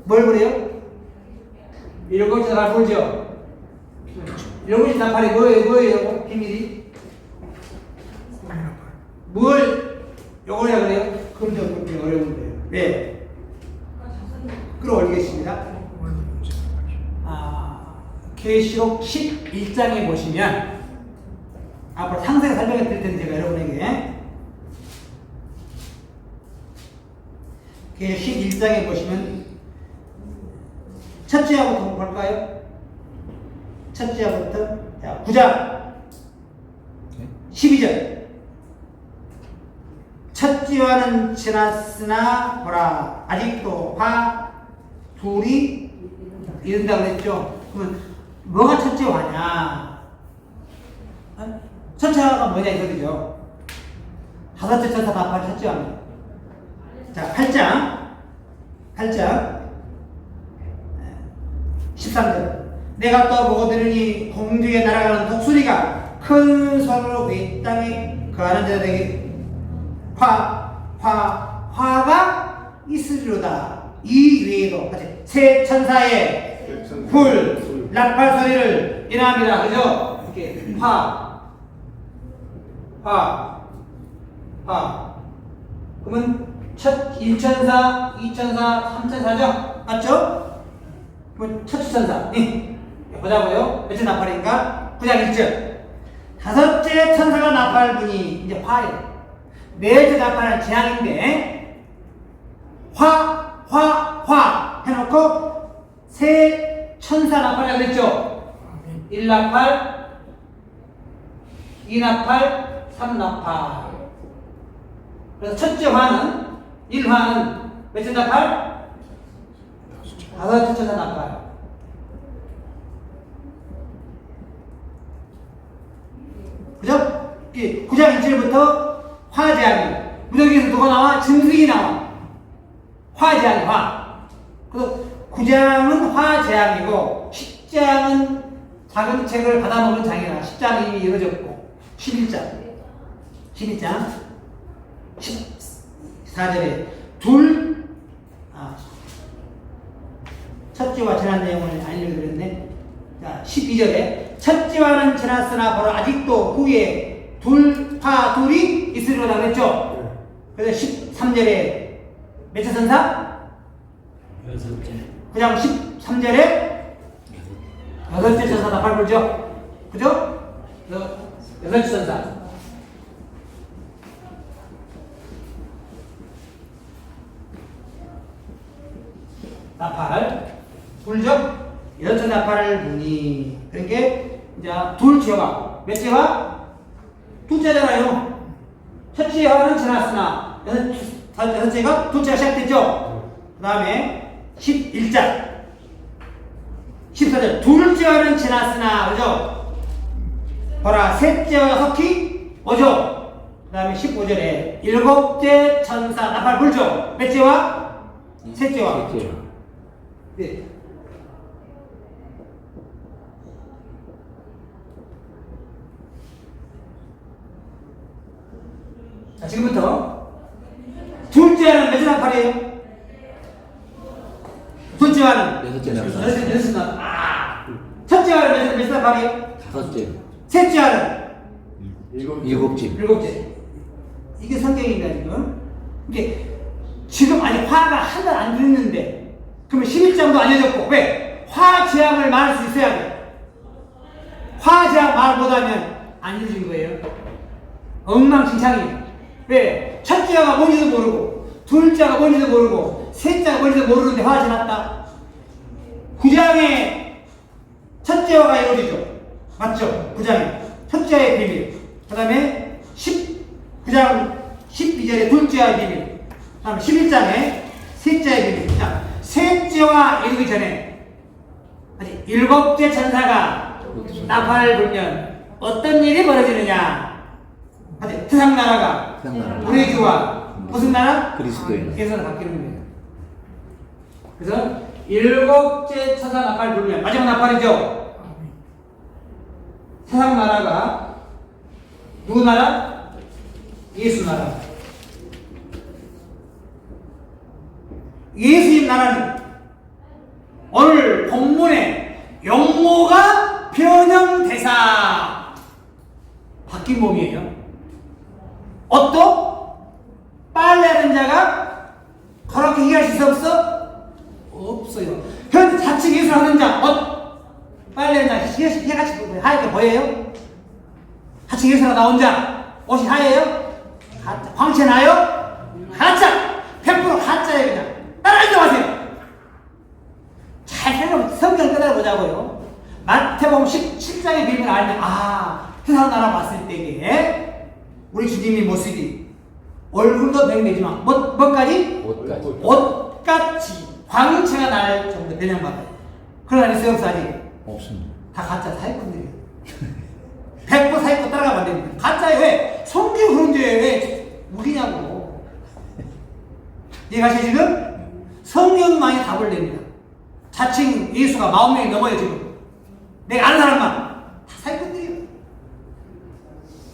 뭘 부려요? 7째 나팔 불죠? 7째 나팔이 뭐예요? 비밀이? 뭘 요거야 그래요? 그럼 좀 어려운데요. 왜? 끌어올리겠습니다. 계시록 11장에 보시면 앞으로 상세히 설명해 드릴 텐데 제가 여러분에게 계시록 11장에 보시면 첫째하부터 볼까요? 첫째하부터 9장 12절 첫째와는 지났으나 보라 아직도 화 둘이 이른다고 그랬죠. 그러면 뭐가 첫째화냐? 첫째화가 뭐냐 이거죠. 5째 천사 나팔 첫째화입니다. 자 8장 13절 내가 또 보고 들으니 공중에 날아가는 독수리가 큰 소리로 이 땅에 거하는 자들에게 화가 있으리로다. 이 외에도 같이 세 천사의 불, 나팔 소리를 인합니다. 그죠? 이렇게 그러면 첫 1천사, 2천사, 3천사죠? 맞죠? 그럼 첫 천사. 보자고요. 몇째 나팔인가? 9장 1절. 다섯째 천사가 나팔 분이 이제 화예요. 넷째 나팔은 재앙인데 화 해놓고 세 천사 나팔이라고 그랬죠? 1나팔, 2나팔, 3나팔. 그래서 첫째 화는 1화는 몇째 나팔? 다섯째 천사 나팔. 그죠? 9장 1절부터 화재앙이 무더기에서 누가 나와? 짐승이 나와. 화재앙이 화. 그래서 9장은 화재앙이고 10장은 작은 책을 받아먹은 장이라 10장은 이미 이루어졌고 11장 14절에 첫째와 지난 내용을 알려드렸네. 자, 12절에 첫째와는 지났으나 바로 아직도 후에 둘이 있으리라 그랬죠. 그래서 13절에 몇째 천사? 여섯째. 그냥 13절에 여섯째 천사 나팔 불죠. 그죠? 여섯째 천사. 나팔 불죠? 여섯째 나팔을 부니. 그러니까 이제 둘째와 몇째와? 둘째잖아요. 첫째 화는 지났으나 여섯째가 둘째가 시작됐죠. 그 다음에 11장 14절 둘째 화는 지났으나 그죠? 보라 셋째와 석희 오죠. 그 다음에 15절에 일곱째 천사 나팔 불죠. 몇째와? 셋째와. 네. 자, 지금부터 둘째와는 몇째 나팔이에요? 둘째와는 여섯째 나팔. 여섯째 나팔. 첫째와는 몇째 나팔이에요? 다섯째. 셋째와는 일곱째. 이게 성경입니다 지금. 이게 지금 아직 화가 하나도 안 들렸는데 그러면 11장도 알려졌고 왜? 화재앙을 말할 수 있어야 돼. 화재앙 말 못하면 안 이루어진 거예요. 엉망진창이에요. 왜? 첫째가 뭔지도 모르고 둘째가 뭔지도 모르고 셋째가 뭔지도 모르는데 화가 났다. 9장에 첫째화가 이루어지죠. 맞죠? 9장에 첫째의 비밀. 그 다음에 9장 12절에 둘째의 비밀. 그 다음에 11장에 셋째의 비밀. 자, 셋째와 이루기 전에 아직 일곱째 천사가 나팔을 불면 어떤 일이 벌어지느냐. 아직 세상나라가 우리 주와 무슨 나라? 그리스도의 계산을 바뀌는 거예요. 그래서 일곱째 천사 나팔 불면 마지막 나팔이죠. 세상 나라가 누구 나라? 예수 나라. 예수님 나라는 오늘 본문에 용모가 변형대사 바뀐 몸이에요. 옷도 빨래하는 자가 그렇게 얘기할 수 없어? 없어요. 현재 자칭 예술하는 자, 옷 빨래하는 자 해같이 하얗게 보여요? 자칭 예술하다 나온 자 옷이 하얘요? 광채 나요? 가짜! 100% 가짜예요. 그냥 따라하지 마세요. 잘 성경 따라보자고요. 마태복음 17장의 비밀을 알면 세상 나라 봤을 때에 우리 주님의 모습이 얼굴도 변형되지만 뭐까지? 옷같이 광채가 날 정도 변형받아요. 그런 날 있어요? 없어 아직? 없습니다. 다 가짜 사기꾼들이에요. 100% 사기꾼 따라가면 안 됩니다. 가짜예요. 왜? 성경 그런 죄에 왜 우기냐고. 이해가시죠 지금? 성경만이 답을 냅니다. 자칭 예수가 40명이 넘어요 지금. 내가 아는 사람만 다 사기꾼들이에요.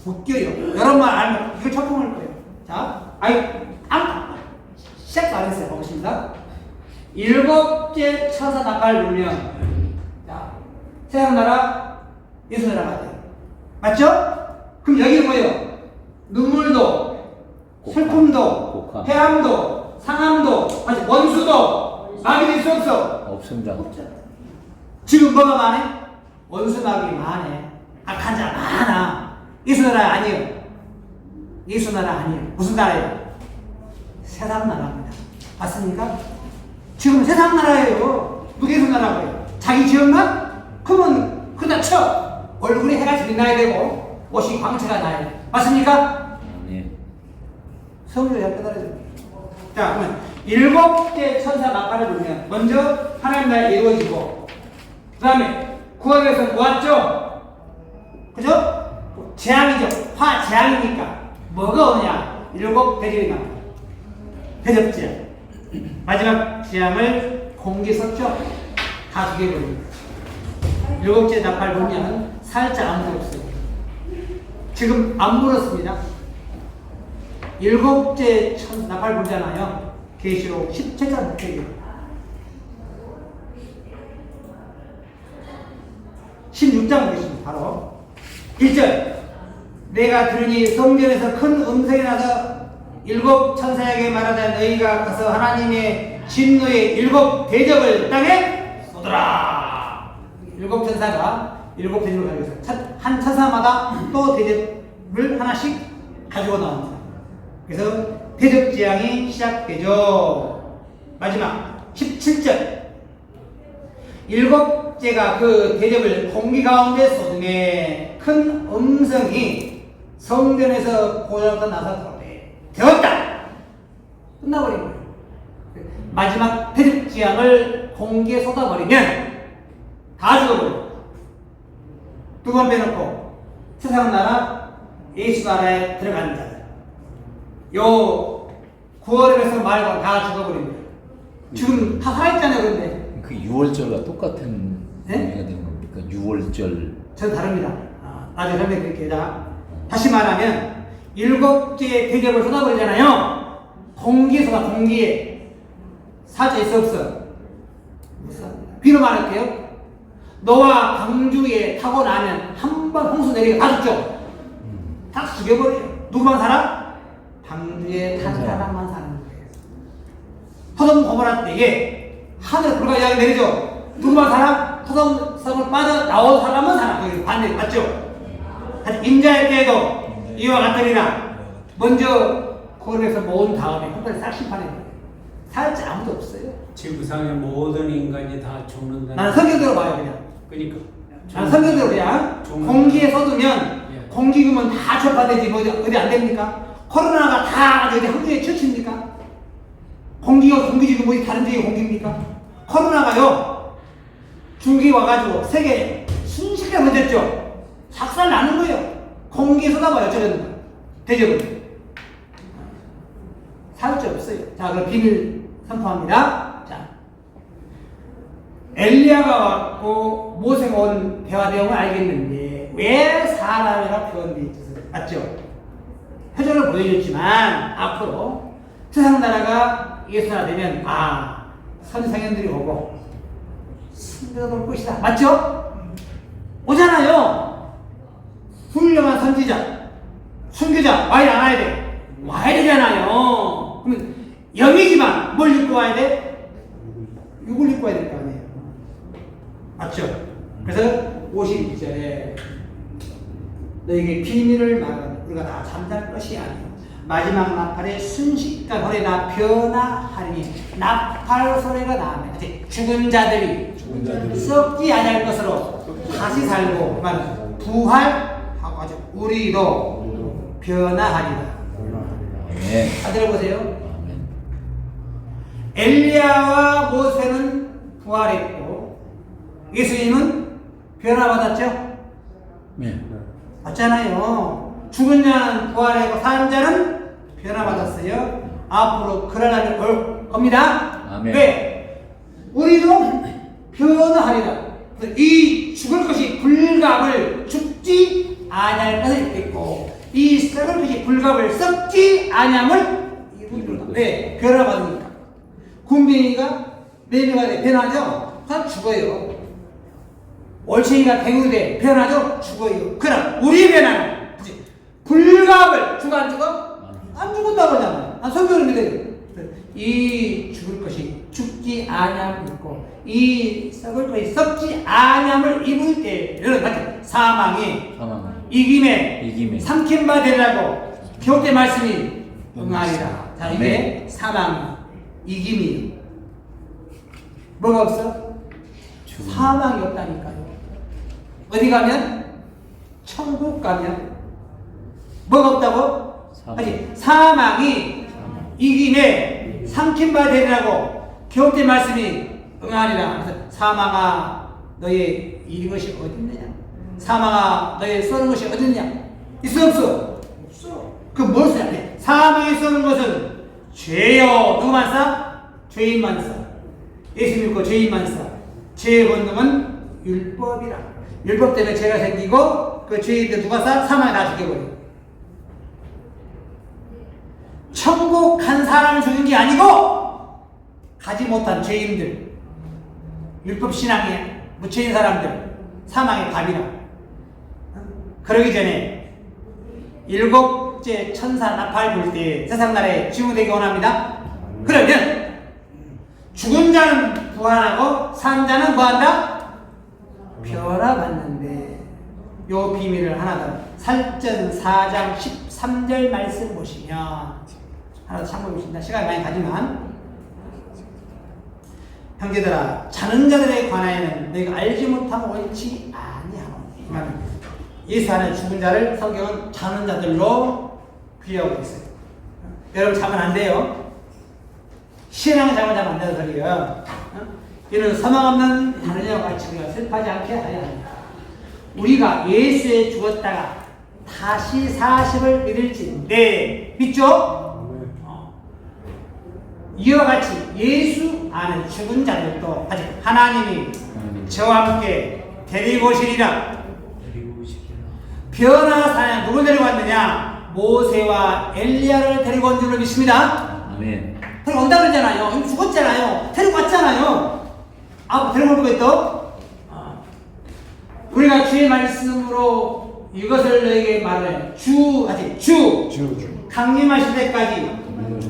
웃겨요. 여러분만 알면 이거 처음할 거예요. 자, 시작도 안 했어요. 보겠습니다. 일곱째 천사 나팔을 불면 자, 세상나라 예수나라가 돼요. 맞죠? 그럼 여기는 뭐예요? 눈물도, 슬픔도, 곡함. 해함도, 상함도, 원수도 마귀될 수 없어. 없습니다. 지금 뭐가 많아? 원수 마귀 많아. 악한 자 많아. 예수나라 아니에요. 예수나라 아니에요. 무슨 나라예요? 세상 나라입니다. 맞습니까? 지금 세상 나라예요. 누가 예수나라고요? 자기 지역만? 그러면 그다 쳐. 얼굴에 해가 빛나야 되고 옷이 광채가 나야 돼. 맞습니까? 네. 성경을 잘 깨달아야 됩니다. 자, 그러면 일곱째 천사 나팔을 불면 먼저 하나님 나라 이루어지고 그 다음에 구원에서 모았죠? 그죠? 재앙이죠. 화재앙이니까 뭐가 오냐? 일곱 대접이 나옵니다. 대접재앙. 마지막 재앙을 공기 섰죠? 다 죽여버립니다. 일곱째 나팔 불면 살짝 안 불었어요. 지금 안 불었습니다. 일곱째 나팔 불잖아요. 계시록 17장 목표예요. 16장 보겠습니다. 바로 1절 내가 들으니 성전에서 큰 음성이 나서 일곱 천사에게 말하자 너희가 가서 하나님의 진노의 일곱 대접을 땅에 쏟으라. 일곱 천사가 일곱 대접을 가지고 있어요. 한 천사마다 또 대접을 하나씩 가지고 나옵니다. 그래서 대접 재앙이 시작되죠. 마지막 17절 일곱째가 그 대접을 공기 가운데 쏟음에 큰 음성이 성전에서 고장부터 나서 되었다. 끝나버린 거예요. 마지막 대접 재앙을 공기에 쏟아버리면 다 죽어버려요. 두 번 빼놓고 세상 나라 예수 나라에 들어가는 자들 요 9월에서 말고 다 죽어버립니다. 지금 다 살아있잖아요. 그런데 그 6월절과 똑같은 네? 의미가 되는 겁니까? 6월절. 전 다릅니다. 나중에 설명드릴게요. 다시 말하면 일곱째 대접을 쏟아버리잖아요. 공기에 쏟아. 공기에 사자 있어 없어? 비로 말할게요. 너와 광주에 타고 나면 한 번 홍수 내리게 다 죽죠. 다 죽여버려요. 누구만 살아? 광주에 탄 사람만 사는 거예요. 소돔 고모라 때에 하늘 불과 이야기 내리죠. 누구만 살아? 소돔 성을 빠져나온 사람은 살아. 거기 반대 맞죠? 인자할 때에도 이와 같으리라. 먼저 거울에서 모은 다음에 한 번에 싹 심판해. 살지 아무도 없어요. 지구상의 모든 인간이 다 죽는다. 나는 성경대로 봐요 그냥. 그러니까. 나는 성경대로 그냥 공기에 쏟으면 공기 그러면 다 전파되지 뭐 어디 안 됩니까? 코로나가 다 어디 한국에 쳐칩니까? 공기가 공기지고 뭐 다른 지역의 공기입니까? 코로나가요 중국이 와가지고 세계 순식간에 번졌죠. 작살 나는 거예요. 공기에 쏟아봐요 저런 대접을. 살수 없어요. 자, 그럼 비밀 선포합니다. 자, 엘리야가 왔고 모세가 온 대화 내용을 알겠는데 왜 사람이라 표현되어 있어요? 맞죠? 표정을 보여줬지만 앞으로 세상 나라가 예수 나라 되면 선상현들이 오고 승대가 올 것이다. 맞죠? 오잖아요. 훌륭한 선지자, 순교자 와야 안 와야 돼? 와야 되잖아요. 그러면 영이지만 뭘 입고 와야 돼? 육을 입고 와야 될 거 아니에요. 맞죠? 그래서 52절에 너에게 비밀을 말하는 우리가 다 잠잘 것이 아니요 마지막 나팔의 순식간 소리가 변화하리니 나팔 소리가 나면 죽은 자들이 썩지 아니할 것으로 다시 살고 부활하고 아주 우리도 변화하리라. 네. 다 들어보세요. 엘리야와 모세는 부활했고 예수님은 변화받았죠? 네. 맞잖아요. 죽은 자는 부활하고 사는 자는 변화받았어요. 앞으로 그런 날이 올 겁니다. 아멘. 왜? 우리도 변화하리라. 이 죽을 것이 불갑을 죽지 아니할 것을 입겠고 이 썩을 것이 불갑을 썩지 아니함을 이루리라. 왜? 변화받으니까. 군뱅이가 매매가 돼 변하죠? 그럼 죽어요. 올챙이가 갱으로 돼 변하죠? 죽어요. 그럼 우리 변화는 불갑을 죽어 안 죽어? 안 죽었다고 하잖아. 성경은 믿어요. 이 죽을 것이 죽지 아니함을 입고 이 썩을 것이 썩지 아니함을 입을 때는 사망이 이김에 삼킨 바 되리라고 기록된 말씀이 응하리라. 자, 이게 사망이 이김이 뭐가 없어? 사망이 없다니까요. 어디 가면? 천국 가면 뭐가 없다고? 사망이 이김에 삼킨 바 되리라고 기록된 말씀이 응하리라. 그래서 사망아 너의 이긴 것이 어딨느냐? 사망아 너의 쏘는 것이 어딨냐? 있어 없어? 없어. 그 무엇을 해야 돼? 사망에 쏘는 것은 죄요. 누구만 싸? 죄인만 싸. 예수 믿고 죄인만 싸. 죄의 본능은 율법이라. 율법 때문에 죄가 생기고 그 죄인들 누가 싸? 사망에 다 죽여버려. 천국 간 사람을 죽인 게 아니고 가지 못한 죄인들, 율법 신앙에 묻혀있는 사람들 사망의 밥이라. 그러기 전에 일곱째 천사 나팔 불 때 세상 나라에 증후되기 원합니다. 그러면 죽은 자는 부활하고 산 자는 뭐한다? 변화받는데 요 비밀을 하나 더 살전 4장 13절 말씀 보시면 하나 더 참고해 보십니다. 시간이 많이 가지만 형제들아 자는 자들에 관하여는 너희가 알지 못하고 옳지 아니하노니. 예수 안에 죽은 자를 성경은 자는 자들로 비유하고 있어요. 여러분 자면 안 돼요. 신앙을 자면 안 된다는 소리예요. 이는 사망 없는 다른이와 같이 우리가 슬퍼하지 않게 하여야 합니다. 우리가 예수에 죽었다가 다시 사십을 믿을지인데 믿죠? 이와 같이 예수 안에 죽은 자들도 아직 하나님이 저와 함께 데리고 오시리라. 변화사냥 누굴 데리고 왔느냐? 모세와 엘리야를 데리고 온 줄로 믿습니다. 아멘. 데리고 온다 그러잖아요. 이미 죽었잖아요. 데리고 왔잖아요. 데리고 올 거겠죠? 우리가 주의 말씀으로 이것을 너에게 말해 주 강림하실 때까지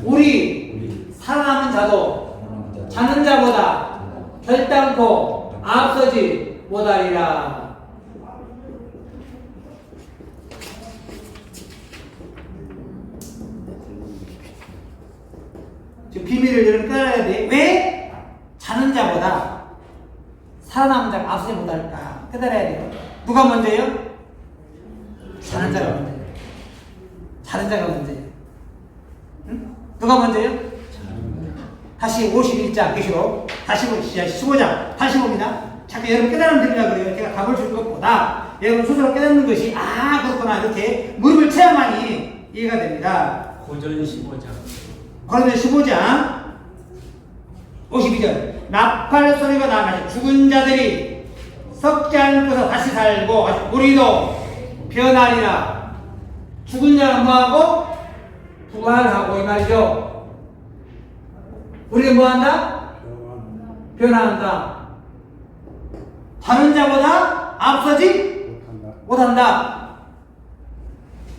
우리 살아남은 자도 자는 자보다 결단코 앞서지 못하리라. 지금 비밀을 여러분 깨달아야 돼. 왜 자는 자보다 살아남은 자가 앞서지 못할까 깨달아야 돼요. 누가 먼저예요? 자는 자가 먼저예요. 자는 자가 먼저예요. 응? 누가 먼저예요? 다시 51장 계시록 다시 15장 85입니다. 자꾸 여러분 깨달음 드리려고 그래요. 제가 답을 줄 것보다 여러분 스스로 깨닫는 것이 그렇구나 이렇게 무릎을 쳐야만이 이해가 됩니다. 고전 15장 고린도 15장 52절 나팔 소리가 나가지고 죽은 자들이 썩지 않고서 다시 살고 우리도 변하리라. 죽은 자는 뭐하고? 부활하고 이 말이죠. 우리가 뭐한다? 변화한다. 자는 자보다 앞서지 못한다.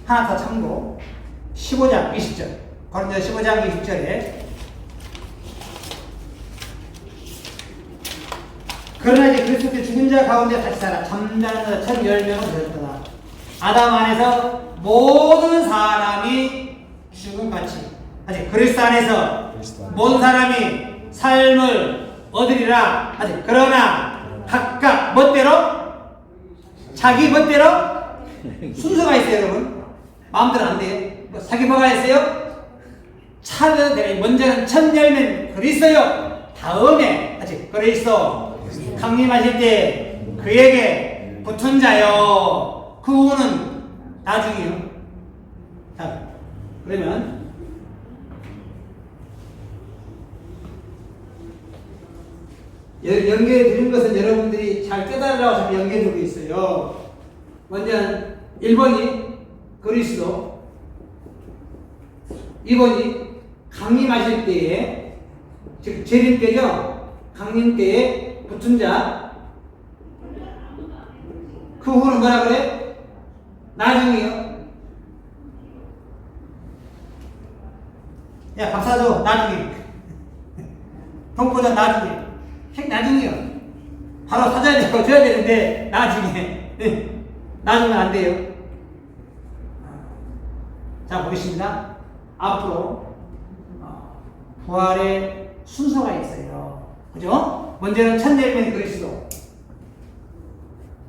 하나 더 참고 15장 20절 고린도 15장 20절에 그러나 이제 그리스도께 죽은 자 가운데 다시 살아 잠자는 자 1010명은 되었다. 아담 안에서 모든 사람이 죽음같이 아직 그리스도 안에서 모든 사람이 삶을 얻으리라. 아직 그러나 각각 멋대로 자기 멋대로 순서가 있어요. 여러분 마음대로 안 돼요. 자기 뭐가 있어요? 차는 되는 먼저는 첫 열매는 그리스도요. 다음에 아직 그리스도 강림하실 때 그에게 붙은 자요. 그 후는 나중이요. 자, 그러면 연결해 드린 것은 여러분들이 잘 깨달으라고 자꾸 연결해 주고 있어요. 먼저 1번이 그리스도, 2번이 강림하실 때에 즉 재림 때죠. 강림 때에 붙은 자. 그 후는 뭐라 그래? 나중이요. 야, 박사도 나중에. 동포도 나중에. 책 나중이요. 바로 사전에 줘야 되는데, 나중에. 나중에 안 돼요. 자, 보겠습니다. 앞으로, 부활의 순서가 있어요. 그죠? 먼저는 천대면 그리스도.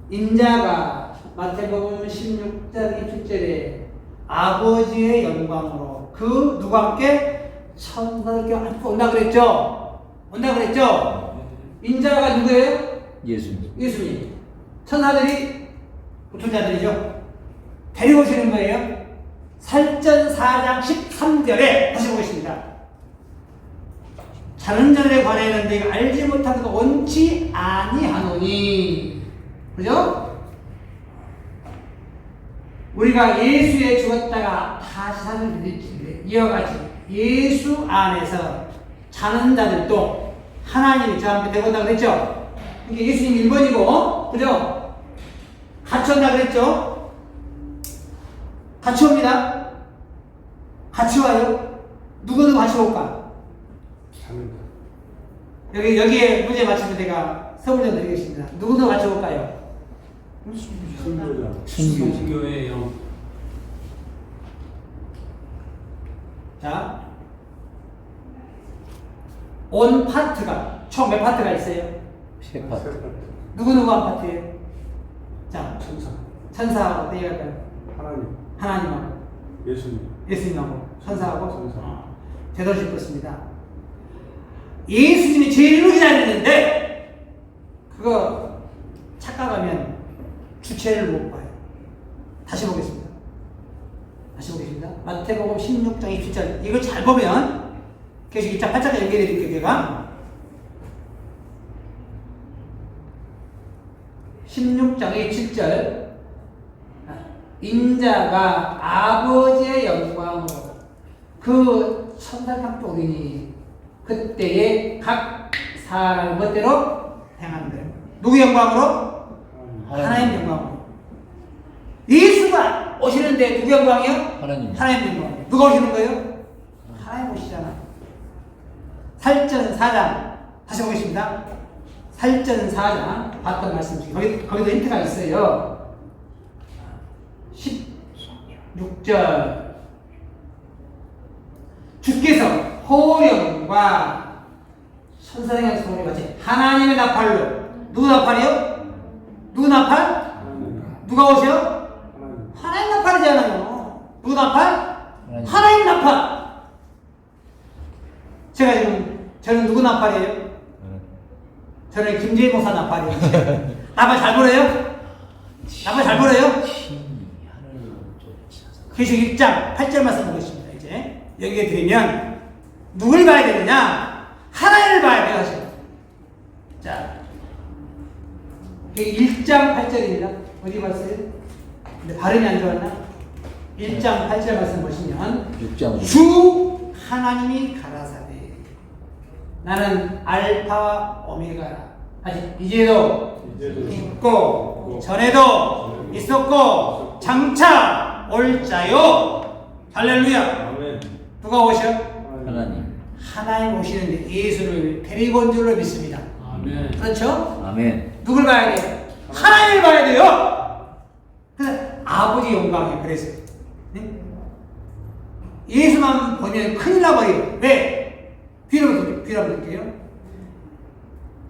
인자가 마태복음 16장 27절에 아버지의 영광으로 그 누구와 함께 천사들과 함께 온다 그랬죠? 온다 그랬죠? 인자가 누구예요? 예수님. 예수님. 천사들이 붙은 자들이죠. 데리고 오시는 거예요. 살전 4장 13절에 다시 보겠습니다. 자는 자들에 관하여는 내가 알지 못하는 거 원치 아니하노니. 그죠? 우리가 예수에 죽었다가 다시 살을 믿을지 이와 같이 예수 안에서 자는 자들도 하나님이 저 함께 되고 온다 그랬죠? 이게 예수님 1번이고, 그죠? 같이 온다 그랬죠? 같이 옵니다. 같이 와요. 누구는 같이 올까? 여기에 문제 맞추면 제가 선물 좀 드리겠습니다. 누구는 같이 올까요? 순교예요. 자, 온 파트가 총 몇 파트가 있어요? 세 파트. 누구 한 파트예요? 자, 천사. 천사하고 어떻게 할까요? 하나님, 하나님하고 예수님, 예수님하고 천사하고 천사. 제대로 짚었습니다. 예수님이 제일 기다리는데 그거 착각하면 주체를 못 봐요. 다시 보겠습니다. 마태복음 16장 27절. 이걸 잘 보면 계속 2차 8장에 연결해 드릴게요. 제가 16장의 7절. 인자가 아버지의 영광으로 그 천사를 함께 오리니 그때에 각 사람의 멋대로 행하는 거예요. 누구 영광으로? 하나님 영광으로. 예수가 오시는데 누구 영광이요? 하나님. 하나님 영광. 누가 오시는 거예요? 하나님 오시잖아. 살전 4장 다시 보겠습니다. 살전 4장 봤던 말씀 중에 거기도 힌트가 있어요. 16절. 주께서 호령과 천사의 소리 같이 하나님의 나팔로. 누구 나팔이요? 누구 나팔? 누가 오셔? 하나님 나팔이잖아요. 누구 나팔? 하나님 나팔. 제가 지금 저는 누구 나팔이에요? 저는 김재희 목사 나팔이에요. 나팔 잘 불어요? 나팔 잘 불어요? 계속 1장 8절 말씀 보겠습니다. 이제 여기에 드리면 누굴 봐야 되느냐? 하나님을 봐야 돼요. 사실. 자, 1장 8절입니다. 어디 봤어요? 근데 발음이 안 좋았나? 1장 8절 말씀 보시면 6장 주 하나님이 가라사대 나는 알파와 오메가라. 아직 이제도 있고 전에도 있었고 장차 올 자요. 할렐루야. 아멘. 누가 오셔? 하나님. 하나님 오시는데 예수를 데리고 온 줄로 믿습니다. 아멘. 그렇죠? 아멘. 누굴 봐야 돼요? 하나님을 봐야 돼요. 그래서 아버지 영광이에요. 그래서 네? 예수만 보면 큰일 나버려요. 왜? 귀로 드릴게요.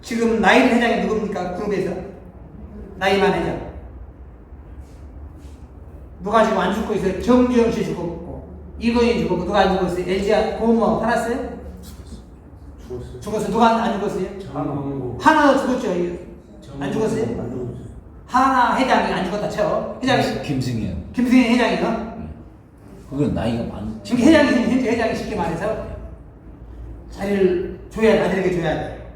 지금 나인 회장이 누굽니까? 그룹에서 나이만 회장. 누가 지금 안 죽고 있어요? 정주영 씨 죽었고 이건희 죽었고 누가 안 죽었어요? LG 고모 살았어요? 죽었어요. 누가 안 죽었어요? 정광구. 하나도 죽었죠. 안 죽었어요? 안 죽었어요. 하나 회장이 안 죽었다 쳐. 회장이 김승현. 김승현 회장이요. 그건 나이가 많. 지금 현재 회장이 쉽게 말해서 자리를 줘야 돼. 아들에게 줘야 돼.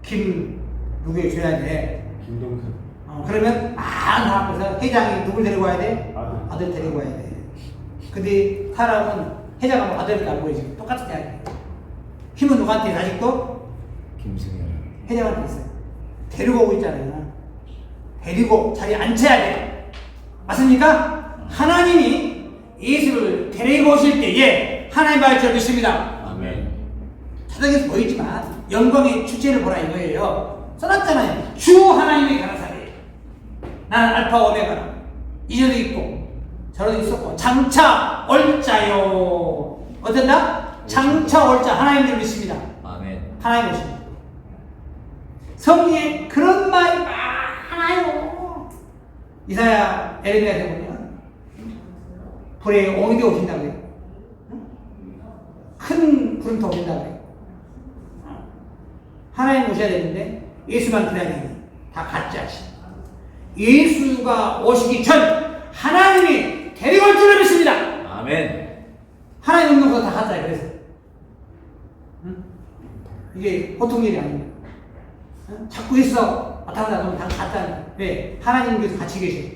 김 누구에 줘야 돼. 김동선. 그러면 많은 앞에서 회장이 누굴 데리고 와야 돼? 아들. 데리고 와야 돼. 근데 사람은 회장하고 아들밖에 안 보이지. 똑같은 이야기. 힘은 누구한테 아직도? 김승현. 회장한테 있어요. 데리고 오고 있잖아요. 데리고 자리에 앉혀야 돼. 맞습니까? 하나님이 예수를 데리고 오실 때에 하나님 말할 줄 믿습니다. 아멘. 사정에서 보이지만 영광의 주체를 보라 이거예요. 써놨잖아요. 주 하나님의 가라사대. 나는 알파 오메가라. 이전도 있고 저도 있었고 장차 올자요. 어쩐다? 장차 올자 하나님을 믿습니다. 아멘. 하나님 오십니다. 성경에 그런 말이 많아요. 이사야 에레미야에 보면 불에 옹이 되어 오신다고 해요. 큰 구름터 오신다고 해요. 하나님 오셔야 되는데 예수만 기다리니 다 가짜지. 예수가 오시기 전 하나님이 데리고 올 줄을 믿습니다. 아멘. 하나님 없는 것도 다 가짜예요. 그래서 이게 보통 일이 아닙니다. 자꾸 있어 나타나다 보면 다 가짜입니다. 왜? 하나님께서 같이 계셔요.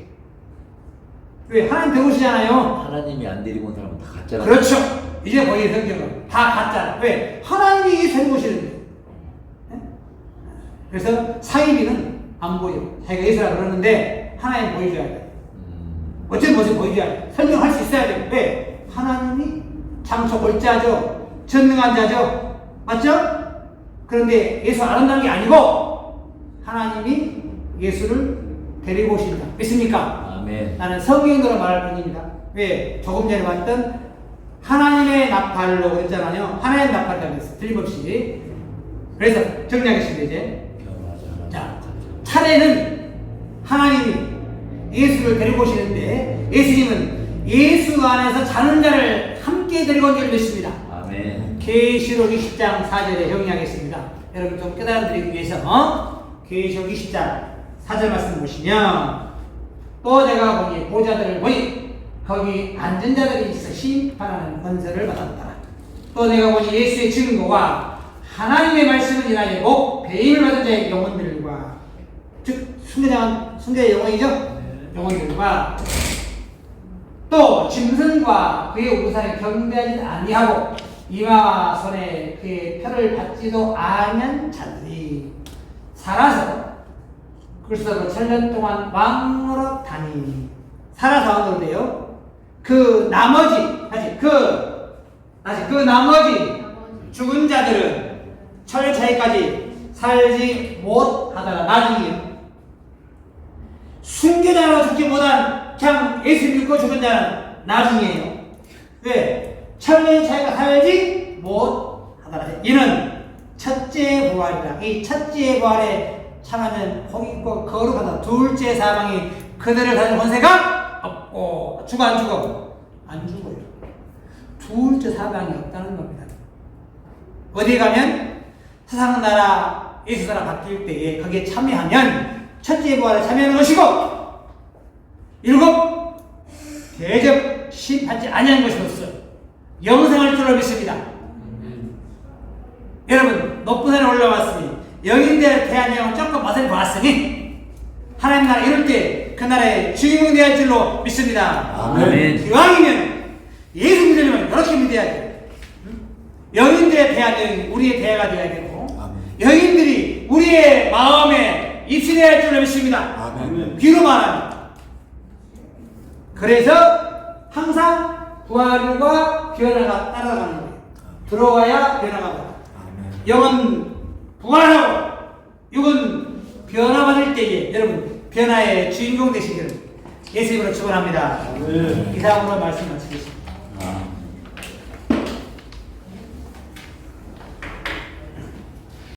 왜? 하나님 배우시잖아요. 하나님이 안 데리고 온 사람은 다 가짜라. 그렇죠. 이제 거기에 성경은 다 가짜라. 왜? 하나님이 데리고 오시는데. 그래서 사이비는 안 보여. 자기가 예수라 그러는데 하나님 보여줘야 돼. 어쨌든 모습 보여줘야 돼. 설명할 수 있어야 돼. 왜? 하나님이 장차 올 자죠. 전능한 자죠. 맞죠? 그런데 예수 안 한다는 게 아니고 하나님이 예수를 데리고 오신다. 믿습니까? 아멘. 나는 성경으로 말할 뿐입니다. 왜? 조금 전에 봤던 하나님의 나팔로 그랬잖아요. 하나님의 나팔이라고 했어요. 틀림없이. 그래서 정리하겠습니다. 이제 자, 차례는 하나님이 예수를 데리고 오시는데 예수님은 예수 안에서 자는 자를 함께 데리고 온 줄 믿습니다. 아멘. 계시록 20장 4절에 정리하겠습니다. 여러분 좀 깨달아드리기 위해서 계시록 20장 4절 말씀 보시면 또 내가 보니 보좌들을 보니 거기 앉은 자들이 있어 심판하는 권세를 받았다. 또 내가 보니 예수의 증거와 하나님의 말씀을 인하여 목 배임을 받은 자의 영혼들과 즉 순교자의 영혼이죠. 영혼들과 또 짐승과 그의 우상에 경배하지 아니하고 이마와 손에 그의 표를 받지도 아니한 자들이 살아서 그리스도로 7년 동안 왕으로 다니니 살아서 왕으로인데요. 그 나머지 죽은 자들은 철차이까지 살지 못하다가 나중에 순교자로 죽지 못한 그냥 예수 믿고 죽은 자는 나중이에요. 왜? 천년의 차이가 살지 못하더라. 이는 첫째 부활이라. 이 첫째 부활에 참하면 복이 있고 거룩하다. 둘째 사망이 그들을 다는 권세가 없고 죽어 안 죽어? 안 죽어요. 둘째 사망이 없다는 겁니다. 어디에 가면 세상 나라 예수 나라 바뀔 때에 거기에 참여하면 첫째 부활에 참여하는 것이고 일곱 대접 심판지 아니한 것이로서 영생할 줄로 믿습니다. 여러분 높은 산에 올라왔으니 영인들에 대한 영은 조금 맛을 보았으니 하나님 나라 이룰 때 그 나라의 주인공이 되어야 할 줄로 믿습니다. 아멘. 기왕이면 예수 믿으려면 이렇게 믿어야 돼요. 영인들의 대한 우리의 대화가 되어야 되고 영인들이 우리의 마음에 입신해야 할 줄로 믿습니다. 아멘. 귀로 말합니다. 그래서 항상 부활과 변화가 따라가는 거예요. 들어와야 변화가. 영은 부활하고 육은 변화받을 때에 여러분 변화의 주인공 되시기를 예수 이름으로 축원합니다. 이상으로 말씀 마치겠습니다.